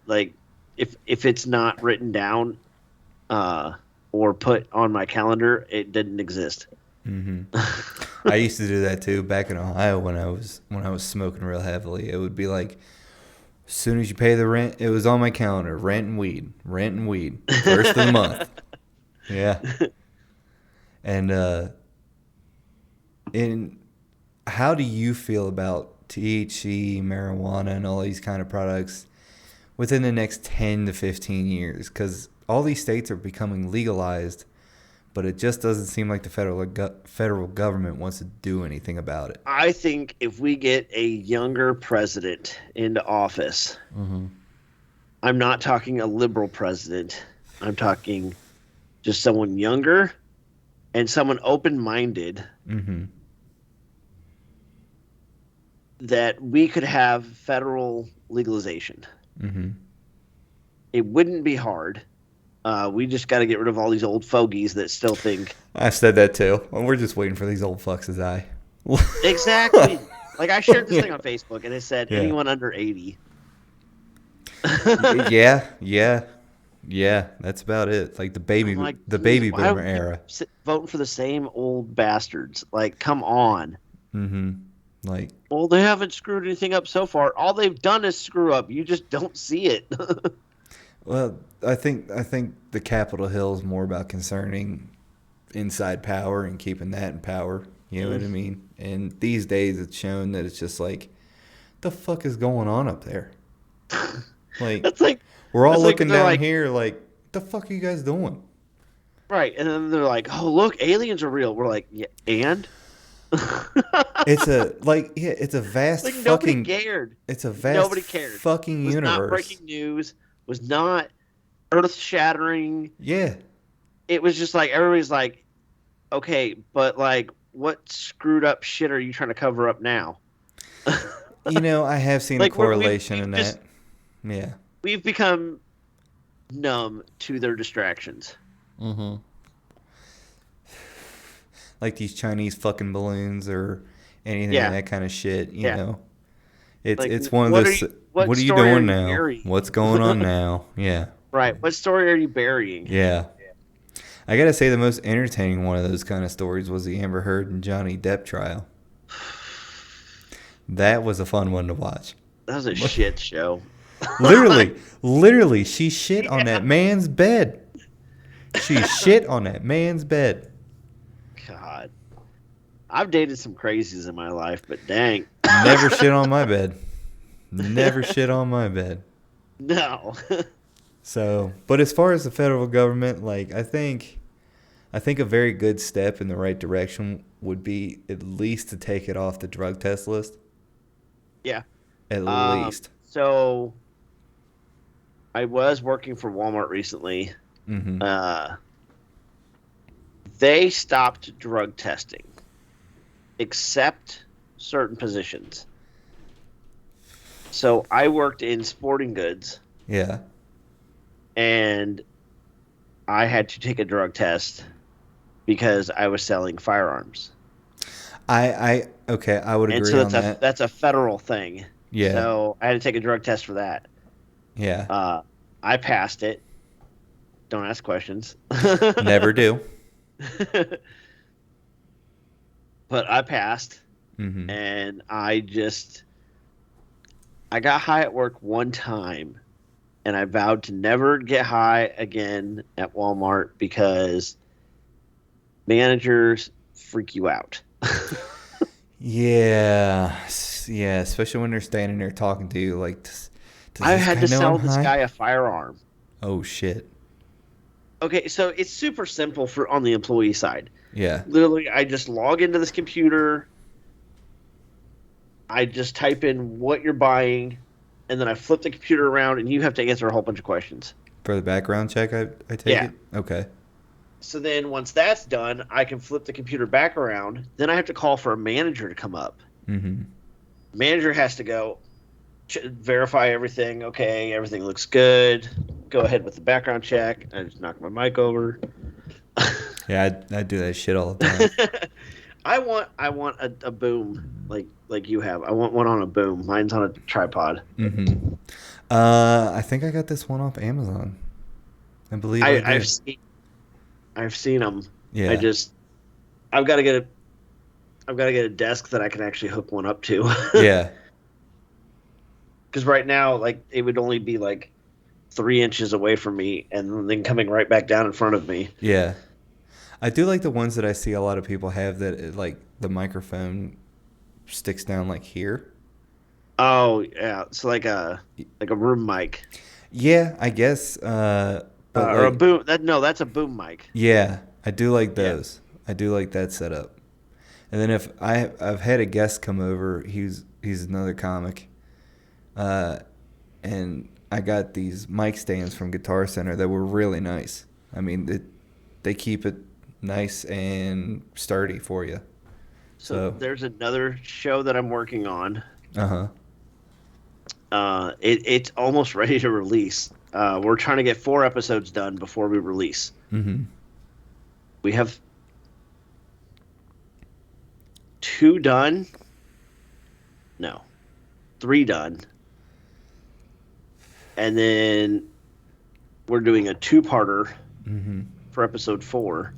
Like if it's not written down uh, or put on my calendar, it didn't exist. Mm-hmm. I used to do that too back in Ohio when I was smoking real heavily. It would be like, as soon as you pay the rent, it was on my calendar. Rent and weed, first of the month. Yeah. And in how do you feel about THC, marijuana, and all these kind of products within the next 10 to 15 years? Because all these states are becoming legalized, but it just doesn't seem like the federal government wants to do anything about it. I think if we get a younger president into office, Mm-hmm. I'm not talking a liberal president. I'm talking just someone younger and someone open-minded Mm-hmm. that we could have federal legalization. Mm-hmm. It wouldn't be hard. We just got to get rid of all these old fogies that still think I said that too. Well, we're just waiting for these old fucks to die. exactly. Like I shared this Yeah. thing on Facebook and it said Yeah. anyone under 80. Yeah. That's about it. Like the baby, I'm like, the geez, baby why boomer are we era. voting for the same old bastards? Like, come on. Mm-hmm. Like, Well, they haven't screwed anything up so far. All they've done is screw up. You just don't see it. well, I think the Capitol Hill is more about concerning inside power and keeping that in power. You know what I mean? And these days, it's shown that it's just like, the fuck is going on up there? Like, That's like we're all that's like looking they're down like, here like, the fuck are you guys doing? right, and then they're like, "Oh, look, aliens are real." We're like, "Yeah, and." It's a vast Like nobody fucking. cared. It's a vast Nobody cared. fucking Was not universe. breaking news. Was not earth shattering. Yeah. It was just like everybody's like, okay, but like, what screwed up shit are you trying to cover up now? You know, I have seen Like a correlation in just, that. Yeah. we've become numb to their distractions. Mm-hmm. like these Chinese fucking balloons or anything Yeah. that kind of shit. You Yeah. know, it's Like, it's one of what are those. you? What What are you story are doing you now? burying? What's going on now? Yeah, Right. What story are you burying? yeah. I gotta say the most entertaining one of those kind of stories was the Amber Heard and Johnny Depp trial. That was a fun one to watch. That was a shit show. Literally, she shit on Yeah. that man's bed. She shit on that man's bed. God, I've dated some crazies in my life, but dang, Never shit on my bed. Never shit on my bed. no. So, but as far as the federal government, like I think a very good step in the right direction would be at least to take it off the drug test list. Yeah. At least. So I was working for Walmart recently. Mm-hmm. They stopped drug testing, except certain positions. So I worked in sporting goods, Yeah. and I had to take a drug test because I was selling firearms. Okay, I would And agree so on that. that's a federal thing. Yeah. So I had to take a drug test for that. Yeah. I passed it. Don't ask questions. Never do. But I passed, Mm-hmm. and I got high at work one time, and I vowed to never get high again at Walmart because managers freak you out. Yeah. Yeah, especially when they're standing there talking to you like, does I this had guy to know sell I'm this high? guy a firearm. Oh shit. Okay, so it's super simple for on the employee side. Yeah. Literally, I just log into this computer. I just type in what you're buying, and then I flip the computer around, and you have to answer a whole bunch of questions. For the background check, I take Yeah. it? Okay. So then once that's done, I can flip the computer back around. Then I have to call for a manager to come up. Mm-hmm. Manager has to go verify everything. Okay, everything looks good. Go ahead with the background check. I just knocked my mic over. Yeah, I do that shit all the time. I want a boom like you have. I want one on a boom. Mine's on a tripod. Mm-hmm. I think I got this one off Amazon. I believe I did. I've seen them. Yeah. I've got to get a desk that I can actually hook one up to. Yeah. Because right now, like, it would only be like 3 inches away from me, and then coming right back down in front of me. Yeah. I do like the ones that I see a lot of people have that like the microphone sticks down like here. Oh yeah, it's like a room mic. Yeah, I guess. But Or a like, boom. That's a boom mic. yeah, I do like those. I do like that setup. And then if I've had a guest come over, he's another comic, and I got these mic stands from Guitar Center that were really nice. I mean, they keep it nice and sturdy for you. So there's another show that I'm working on. Uh-huh. It's almost ready to release. We're trying to get 4 episodes done before we release. Mm-hmm. We have 2 done. No, 3 done. And then we're doing a 2-parter Mm-hmm. for episode 4.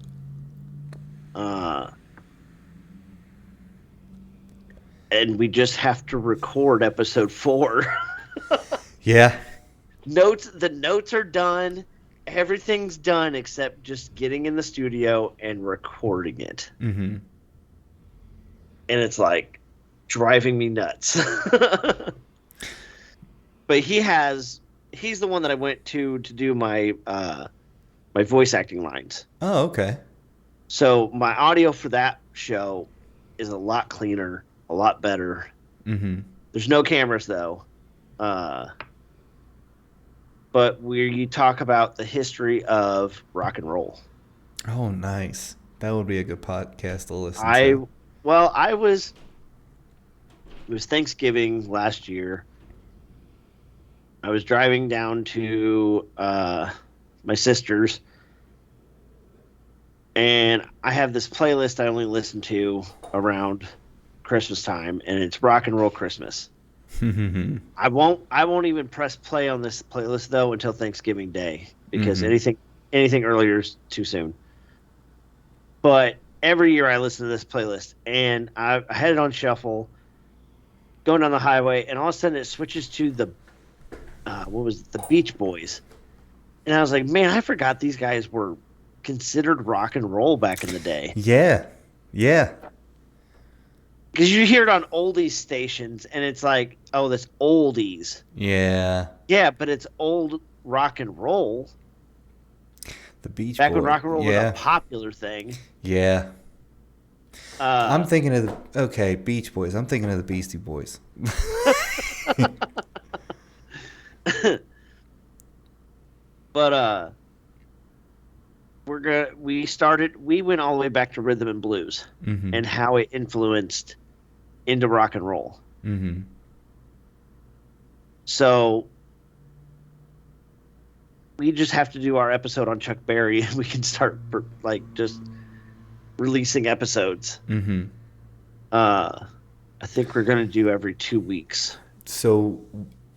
And we just have to record episode 4. Yeah. The notes are done. Everything's done except just getting in the studio and recording it. Mm-hmm. And it's like driving me nuts. But he's the one that I went to do my my voice acting lines. Oh, okay. So my audio for that show is a lot cleaner, a lot better. Mm-hmm. There's no cameras though. But where you talk about the history of rock and roll. Oh, nice. That would be a good podcast to listen to. It was Thanksgiving last year. I was driving down to my sister's, And I have this playlist I only listen to around Christmas time, and it's Rock and Roll Christmas. I won't even press play on this playlist though until Thanksgiving Day because anything earlier is too soon. But every year I listen to this playlist, and I had it on shuffle, going down the highway, and all of a sudden it switches to the Beach Boys, and I was like, man, I forgot these guys were considered rock and roll back in the day. Yeah. Yeah. Because you hear it on oldies stations, and it's like, oh, that's oldies. Yeah. Yeah, but it's old rock and roll. The Beach Back Boys. when rock and roll was a popular thing. Yeah. I'm thinking of Beach Boys. I'm thinking of the Beastie Boys. But we went all the way back to rhythm and blues and how it influenced into rock and roll. Mm-hmm. So we just have to do our episode on Chuck Berry, and we can start just releasing episodes. Mm-hmm. I think we're gonna do every 2 weeks. So,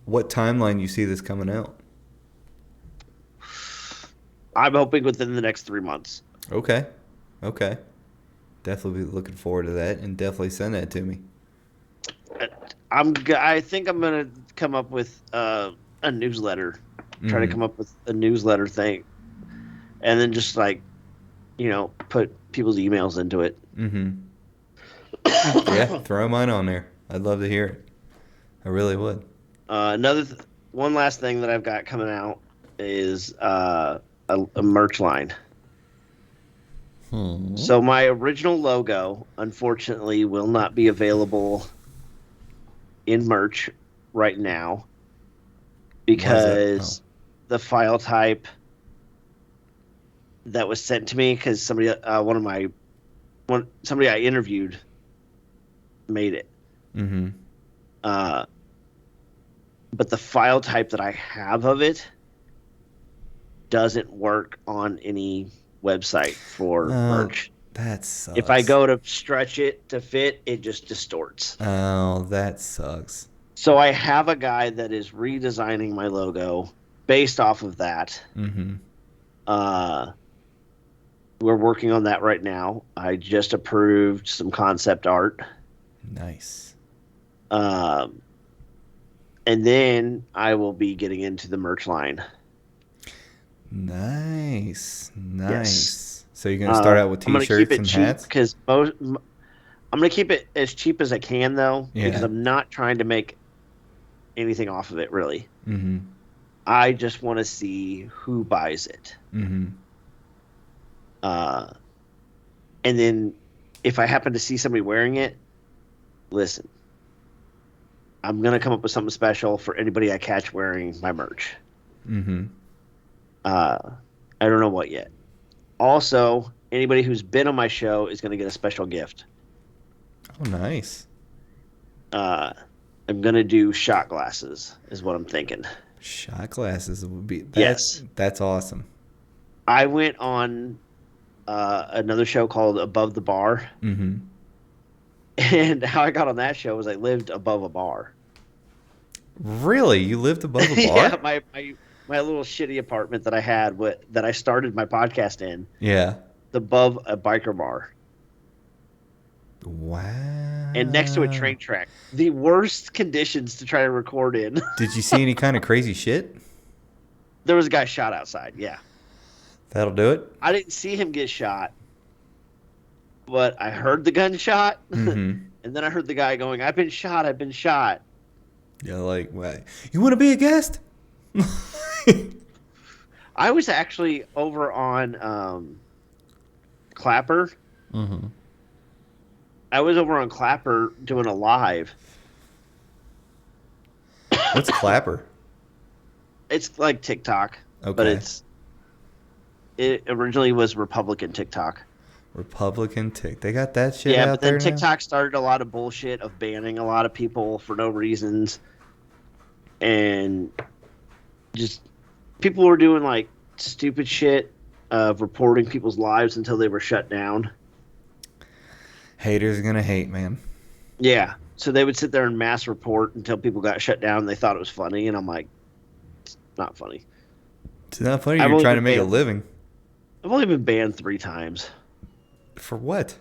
what timeline you see this coming out? I'm hoping within the next 3 months. Okay. Definitely looking forward to that, and definitely send that to me. I think I'm gonna come up with a newsletter. Try to come up with a newsletter thing, and then just put people's emails into it. Mm-hmm. Yeah, throw mine on there. I'd love to hear it. I really would. One last thing that I've got coming out is a merch line. So my original logo, unfortunately, will not be available in merch right now because the file type that was sent to me, because somebody I interviewed made it. Mm-hmm. But the file type that I have of it doesn't work on any website for merch. That sucks. If I go to stretch it to fit, it just distorts. Oh, that sucks. So I have a guy that is redesigning my logo based off of that. Mm-hmm. We're working on that right now. I just approved some concept art. Nice. And then I will be getting into the merch line. Nice. Yes. So you're going to start out with T-shirts and hats? Because I'm going to keep it as cheap as I can, though, because I'm not trying to make anything off of it, really. Mm-hmm. I just want to see who buys it. Mm-hmm. And then if I happen to see somebody wearing it, listen, I'm going to come up with something special for anybody I catch wearing my merch. Mm-hmm. I don't know what yet. Also, anybody who's been on my show is going to get a special gift. Oh, nice. I'm going to do shot glasses is what I'm thinking. Shot glasses would be... Yes. That's awesome. I went on another show called Above the Bar. Mm-hmm. And how I got on that show was I lived above a bar. Really? You lived above a bar? Yeah, my little shitty apartment that I had that I started my podcast in. Yeah. Above a biker bar. Wow. And next to a train track. The worst conditions to try to record in. Did you see any kind of crazy shit? There was a guy shot outside, yeah. That'll do it? I didn't see him get shot. But I heard the gunshot. Mm-hmm. And then I heard the guy going, I've been shot. Yeah, like, what? You want to be a guest? I was actually over on Clapper. Mm-hmm. I was over on Clapper doing a live. What's Clapper? It's like TikTok. Okay. But it originally was Republican TikTok. Republican TikTok. They got that shit Yeah, out but then there TikTok started a lot of bullshit of banning a lot of people for no reasons. And just people were doing like stupid shit of reporting people's lives until they were shut down. Haters gonna hate, man. Yeah. So they would sit there and mass report until people got shut down. And they thought it was funny, and I'm like, it's not funny. It's not funny. I've You're only trying to been make a banned- living. I've only been banned 3 times. For what?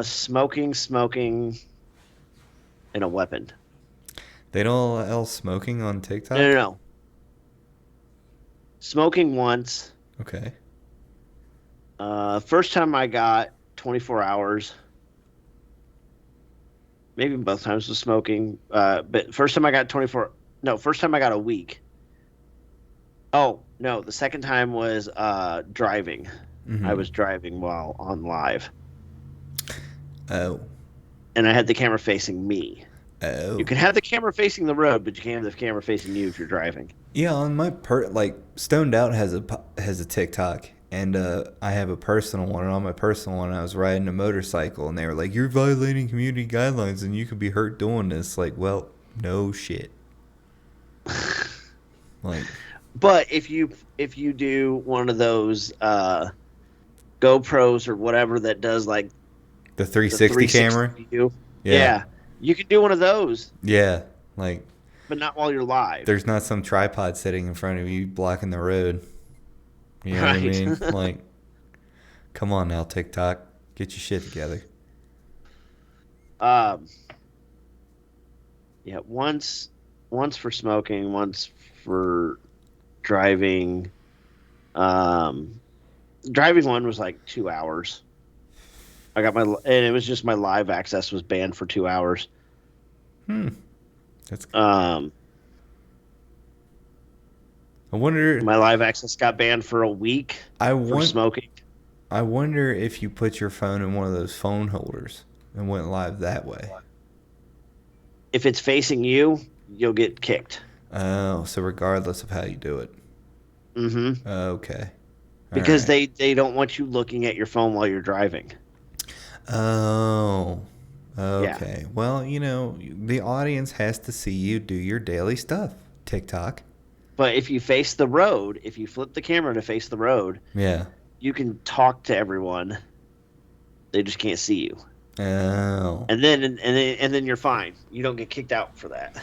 Smoking, and a weapon. They don't allow smoking on TikTok? No. Smoking once. Okay. First time I got 24 hours. Maybe both times was smoking. But first time I got 24. No, first time I got a week. Oh, no. The second time was driving. Mm-hmm. I was driving while on live. Oh. And I had the camera facing me. Oh. You can have the camera facing the road, but you can't have the camera facing you if you're driving. Yeah, on my Stoned Out has a TikTok, and I have a personal one. And on my personal one, I was riding a motorcycle, and they were like, "You're violating community guidelines, and you could be hurt doing this." Like, well, no shit. Like, but if you do one of those GoPros or whatever that does like the 360 camera, view, yeah, you can do one of those. Yeah, like, but not while you're live. There's not some tripod sitting in front of you blocking the road. You know what I mean? Like, come on now, TikTok, get your shit together. Yeah, once for smoking, once for driving. Driving one was like 2 hours. I got and it was just my live access was banned for 2 hours. That's I wonder. My live access got banned for a week for smoking. I wonder if you put your phone in one of those phone holders and went live that way. If it's facing you, you'll get kicked. Oh, so regardless of how you do it. Mm-hmm. Okay. Because they don't want you looking at your phone while you're driving. Oh. Okay. Yeah. Well, the audience has to see you do your daily stuff, TikTok. But if you face the road, if you flip the camera to face the road, yeah, you can talk to everyone. They just can't see you. Oh. And then you're fine. You don't get kicked out for that.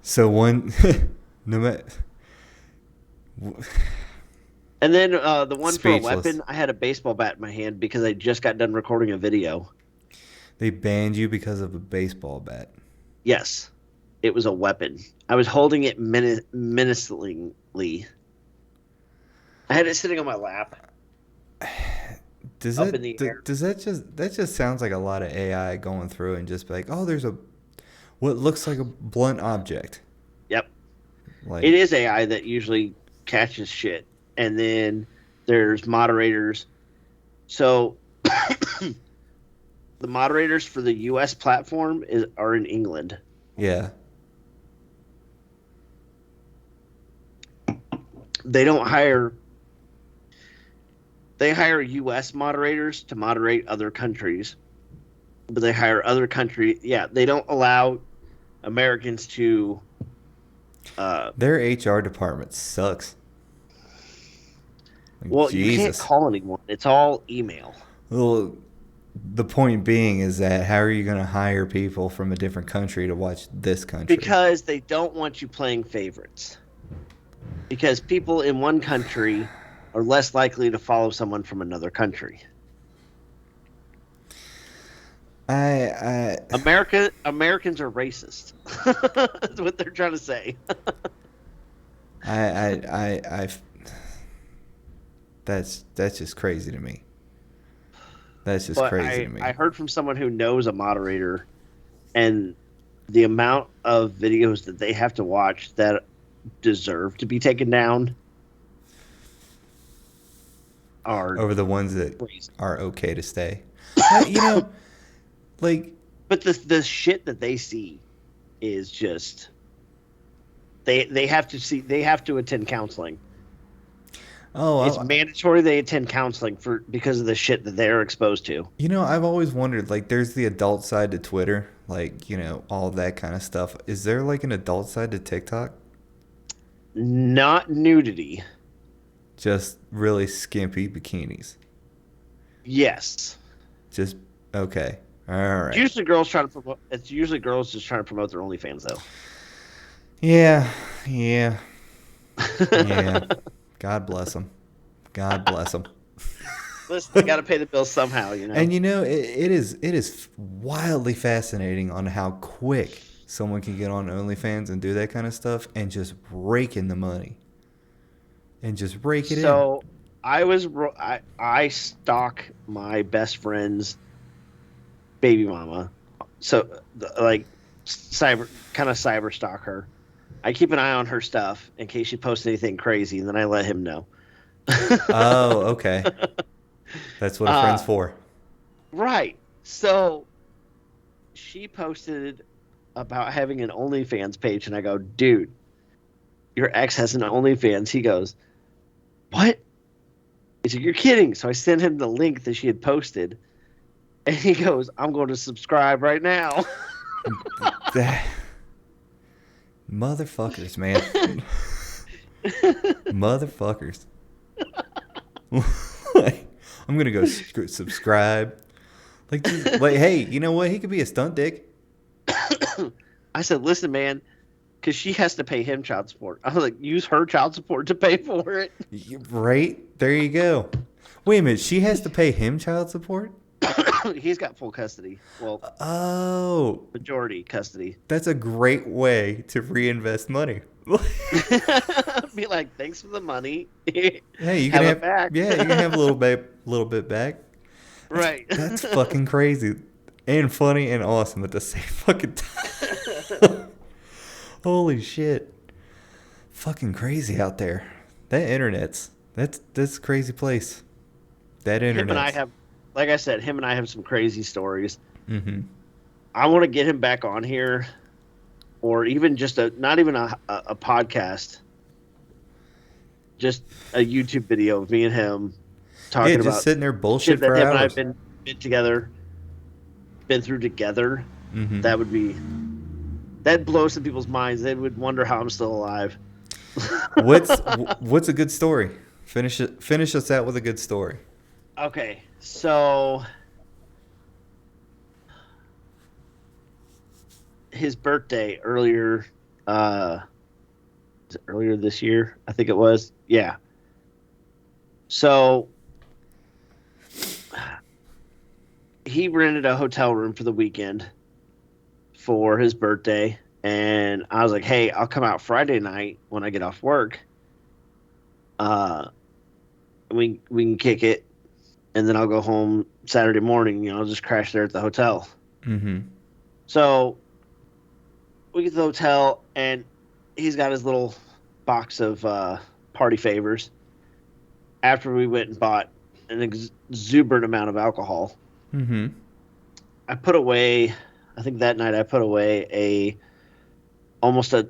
So one, no matter. And then the one Speechless. for a weapon, I had a baseball bat in my hand because I just got done recording a video. They banned you because of a baseball bat. Yes, it was a weapon. I was holding it menacingly. I had it sitting on my lap. Does Up in the air. Does that just sounds like a lot of AI going through and just be like, oh, there's what looks like a blunt object. Yep. Like, It is AI that usually catches shit. And then there's moderators. So the moderators for the U.S. platform are in England. Yeah. They don't hire. They hire U.S. moderators to moderate other countries, but they hire other countries. Yeah, they don't allow Americans to. Their HR department sucks. Like, Well, Jesus. you can't call anyone. It's all email. Well, the point being is that how are you going to hire people from a different country to watch this country? Because they don't want you playing favorites. Because people in one country are less likely to follow someone from another country. Americans are racist. That's what they're trying to say. That's just crazy to me. That's just But crazy to me. I heard from someone who knows a moderator, and the amount of videos that they have to watch that deserve to be taken down are over the ones that crazy. are okay to stay. Like. But the shit that they see is just they have to attend counseling. Oh, it's mandatory they attend counseling because of the shit that they're exposed to. I've always wondered, like, there's the adult side to Twitter, like, all that kind of stuff. Is there like an adult side to TikTok? Not nudity. Just really skimpy bikinis. Yes. Just okay. All It's right. usually girls trying to promote. It's usually girls just trying to promote their OnlyFans, though. Yeah. Yeah. Yeah. God bless them. God bless them. Listen, they got to pay the bills somehow, you know. And it is wildly fascinating on how quick someone can get on OnlyFans and do that kind of stuff and just rake in the money and just rake it in. So I stalk my best friend's baby mama. So like cyber stalk her. I keep an eye on her stuff in case she posts anything crazy, and then I let him know. Oh, okay. That's what a friend's uh, for. right. So she posted about having an OnlyFans page, and I go, dude, your ex has an OnlyFans. He goes, what? He said, you're kidding. So I sent him the link that she had posted, and he goes, I'm going to subscribe right now. That motherfuckers, man. Motherfuckers. Like, I'm gonna go subscribe. Like, hey, you know what? He could be a stunt dick. I said, listen, man, because she has to pay him child support. I was like, use her child support to pay for it. Right? There you go. Wait a minute. She has to pay him child support? He's got full custody. Well, Oh, majority custody. that's a great way to reinvest money. Be like, thanks for the money. Hey, you can Have have it back. yeah, you can have a little bit back. Right. That's fucking crazy and funny and awesome at the same fucking time. Holy shit. Fucking crazy out there. That internet's that's a crazy place. That Him and I internet's. have, like I said, him and I have some crazy stories. Mm-hmm. I want to get him back on here, or even just not even a podcast, just a YouTube video of me and him talking Yeah, just about sitting there bullshit shit that for him and hours. I've been through together. Mm-hmm. That blows some people's minds. They would wonder how I'm still alive. What's a good story? Finish us out with a good story. Okay, so his birthday was it earlier this year? I think it was. Yeah. So he rented a hotel room for the weekend for his birthday, and I was like, "Hey, I'll come out Friday night when I get off work. Uh, we can kick it, and then I'll go home Saturday morning. You know, I'll just crash there at the hotel." Mm-hmm. So we get to the hotel, and he's got his little box of party favors. After we went and bought an exuberant amount of alcohol, Mm-hmm. I put away. I think that night I put away almost a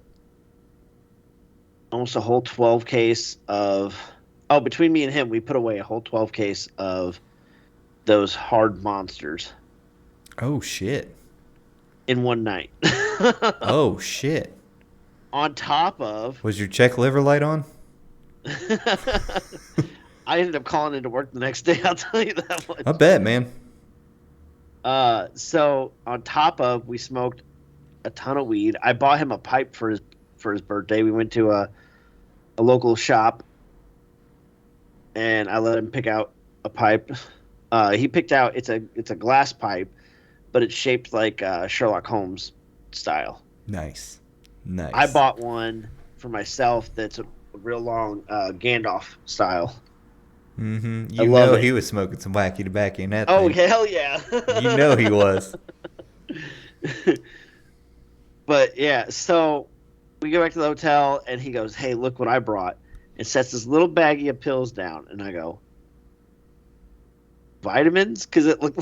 whole 12 case of. Oh, between me and him, we put away a whole 12 case of those hard monsters Oh shit. in one night. Oh shit. On top of, Was your check liver light on? I ended up calling into work the next day. I'll tell you that much. I bet, man. So on top of, we smoked a ton of weed. I bought him a pipe for his birthday. We went to a local shop, and I let him pick out a pipe. He picked out it's a glass pipe, but it's shaped like Sherlock Holmes style. Nice. Nice. I bought one for myself that's a real long Gandalf style. Mm-hmm. I You love know it. he was smoking some wacky tobacco in that Oh, thing. hell yeah. You know he was. But yeah, so we go back to the hotel, and he goes, "Hey, look what I brought," and sets this little baggie of pills down, and I go, "Vitamins?" Because it looked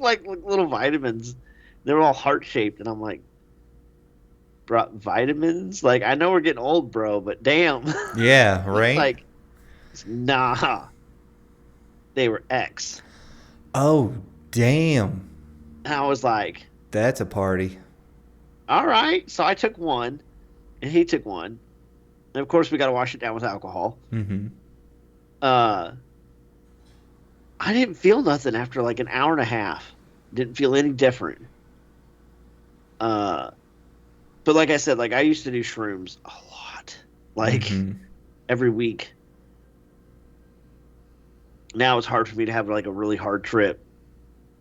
like little vitamins. They were all heart shaped, and I'm like, "Brought vitamins? Like, I know we're getting old, bro, but damn." Yeah, right? Like, nah, they were X. Oh, damn. And I was like, That's a party. all right. So I took one, and he took one. And of course, we got to wash it down with alcohol. Mm-hmm. I didn't feel nothing after like an hour and a half. Didn't feel any different. But like I said, like I used to do shrooms a lot, like every week. Now it's hard for me to have like a really hard trip.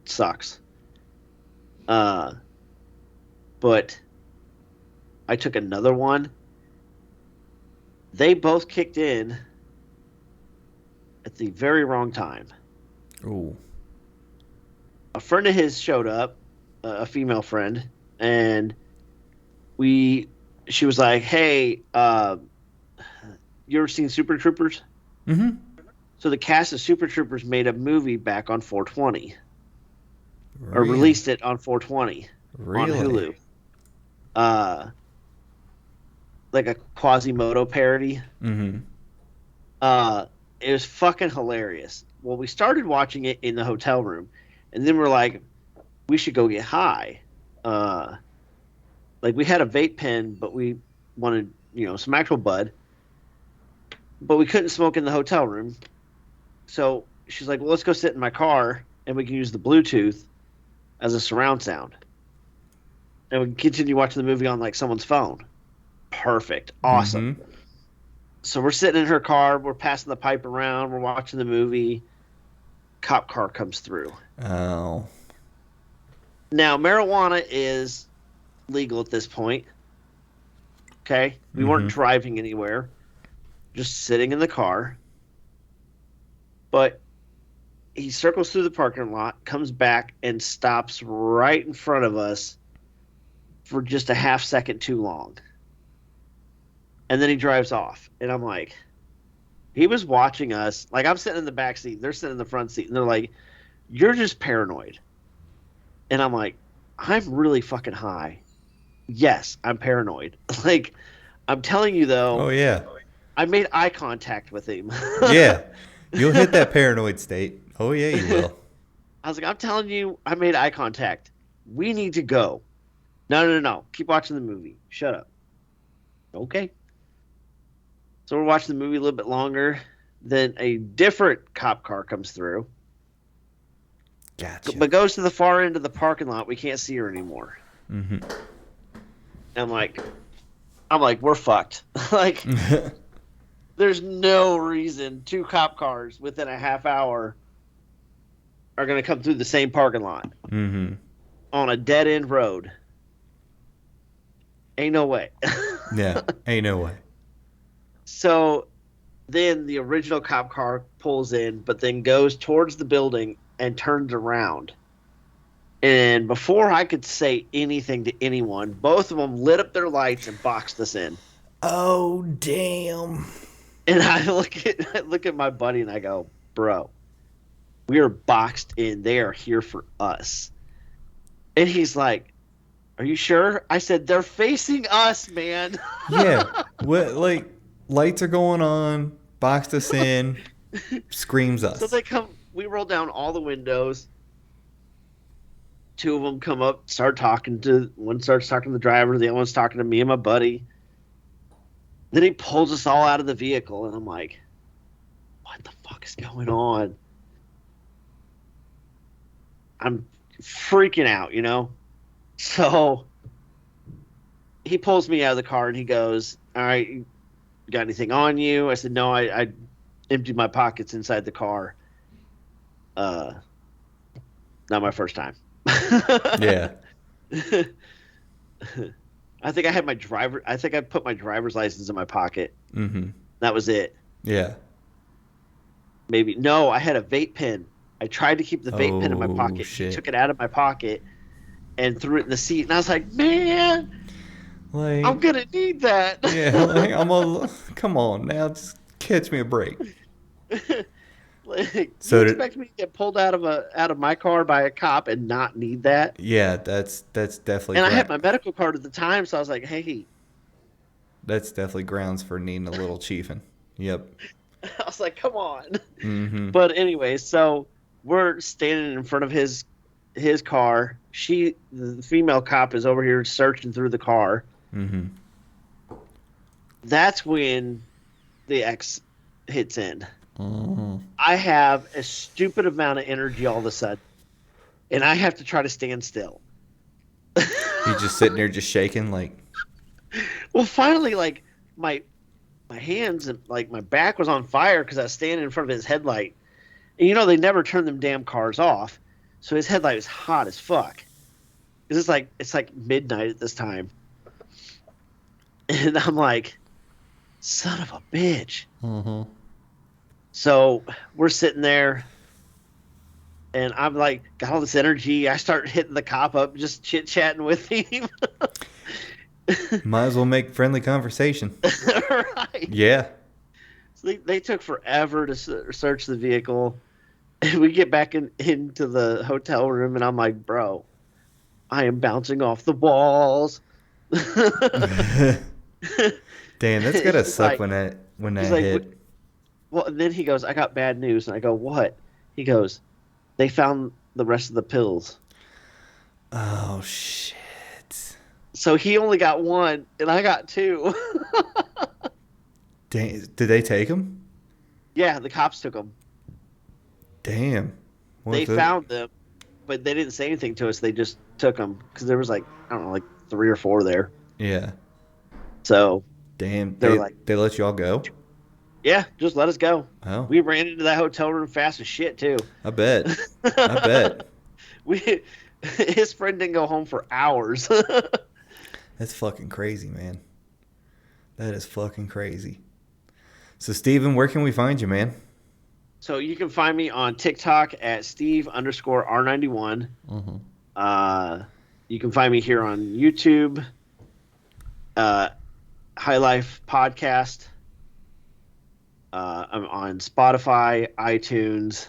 It sucks. But I took another one. They both kicked in at the very wrong time. Ooh. A friend of his showed up, a female friend, and she was like, "Hey, you ever seen Super Troopers?" Mm-hmm. So the cast of Super Troopers made a movie back on 420, or Really? released it on 420 Really? on Hulu. Like a Quasimodo parody. Mm-hmm. It was fucking hilarious. Well, we started watching it in the hotel room, and then we're like, we should go get high. Like we had a vape pen, but we wanted, some actual bud, but we couldn't smoke in the hotel room. So she's like, well, let's go sit in my car and we can use the Bluetooth as a surround sound. And we can continue watching the movie on like someone's phone. Perfect. Awesome. Mm-hmm. So we're sitting in her car, we're passing the pipe around, we're watching the movie. Cop car comes through. Oh. Now, marijuana is legal at this point. Okay? We weren't driving anywhere, just sitting in the car. But he circles through the parking lot, comes back, and stops right in front of us for just a half second too long. And then he drives off. And I'm like, he was watching us. Like, I'm sitting in the back seat. They're sitting in the front seat. And they're like, you're just paranoid. And I'm like, I'm really fucking high. Yes, I'm paranoid. Like, I'm telling you, though. Oh, yeah. I made eye contact with him. Yeah. You'll hit that paranoid state. Oh, yeah, you will. I was like, I'm telling you, I made eye contact. We need to go. No. Keep watching the movie. Shut up. Okay. So we're watching the movie a little bit longer. Then a different cop car comes through. Gotcha. But goes to the far end of the parking lot. We can't see her anymore. Mm-hmm. I'm like, we're fucked. Like, there's no reason 2 cop cars within a half hour are going to come through the same parking lot on a dead end road. Ain't no way. Yeah, ain't no way. So then the original cop car pulls in, but then goes towards the building and turns around. And before I could say anything to anyone, both of them lit up their lights and boxed us in. Oh, damn. And I look at my buddy and I go, bro, we are boxed in. They are here for us. And he's like, are you sure? I said, they're facing us, man. Yeah. What, like, lights are going on, boxed us in, screams us. So they come, we roll down all the windows. 2 of them come up, one starts talking to the driver, the other one's talking to me and my buddy. Then he pulls us all out of the vehicle, and I'm like, what the fuck is going on? I'm freaking out, So he pulls me out of the car, and he goes, all right, you got anything on you? I said, no, I emptied my pockets inside the car. Not my first time. Yeah. I think I put my driver's license in my pocket. Mm-hmm. That was it. Yeah. Maybe. No, I had a vape pen. I tried to keep the vape pen in my pocket. Shit. He took it out of my pocket and threw it in the seat. And I was like, man, Like, I'm going to need that. yeah, like, come on now, just catch me a break. Like, So you expect me to get pulled out of my car by a cop and not need that? Yeah, that's definitely. And I had my medical card at the time, so I was like, hey. That's definitely grounds for needing a little chiefing. Yep. I was like, come on. Mm-hmm. But anyway, so we're standing in front of his car. The female cop is over here searching through the car. Mm-hmm. That's when the X hits in. Mm-hmm. I have a stupid amount of energy all of a sudden, and I have to try to stand still. He's just sitting there, just shaking, like. Well, finally, like my hands and like my back was on fire because I was standing in front of his headlight. And they never turn them damn cars off, so his headlight is hot as fuck. Because it's like midnight at this time, and I'm like, son of a bitch. Mm-hmm. So we're sitting there, and I'm like, got all this energy. I start hitting the cop up, just chit chatting with him. Might as well make friendly conversation. Right. Yeah. So they took forever to search the vehicle. And we get back into the hotel room, and I'm like, bro, I am bouncing off the walls. Damn, that's gotta He's suck like, when he's that like, hit. well, and then he goes, I got bad news. And I go, what? He goes, they found the rest of the pills. Oh shit. So he only got one, and I got two. Damn, did they take him? Yeah, the cops took them. Damn. They found them, but they didn't say anything to us. They just took them because there was like, I don't know, like 3 or 4 there. Yeah. So Damn. they were like, they let you all go? yeah, just let us go. Oh. We ran into that hotel room fast as shit too. I bet. I bet. His friend didn't go home for hours. That's fucking crazy, man. That is fucking crazy. So, Steven, where can we find you, man? So you can find me on TikTok at Steve_R91. Mm-hmm. You can find me here on YouTube, High Life Podcast. I'm on Spotify, iTunes.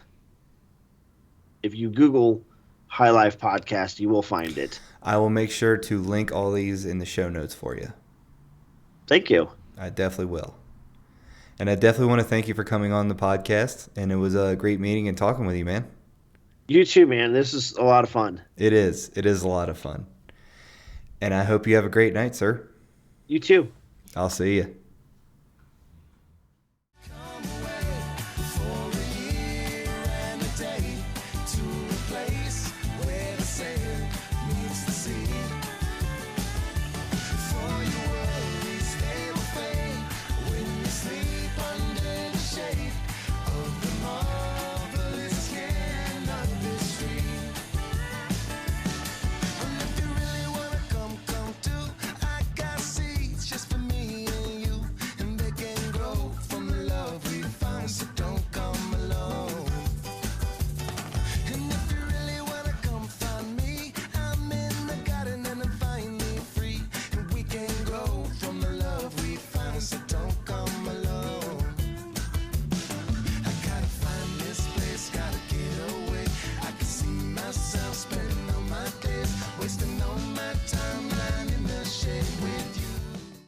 If you Google High Life Podcast, you will find it. I will make sure to link all these in the show notes for you. Thank you. I definitely will. And I definitely want to thank you for coming on the podcast. And it was a great meeting and talking with you, man. You too, man. This is a lot of fun. It is. It is a lot of fun. And I hope you have a great night, sir. You too. I'll see you.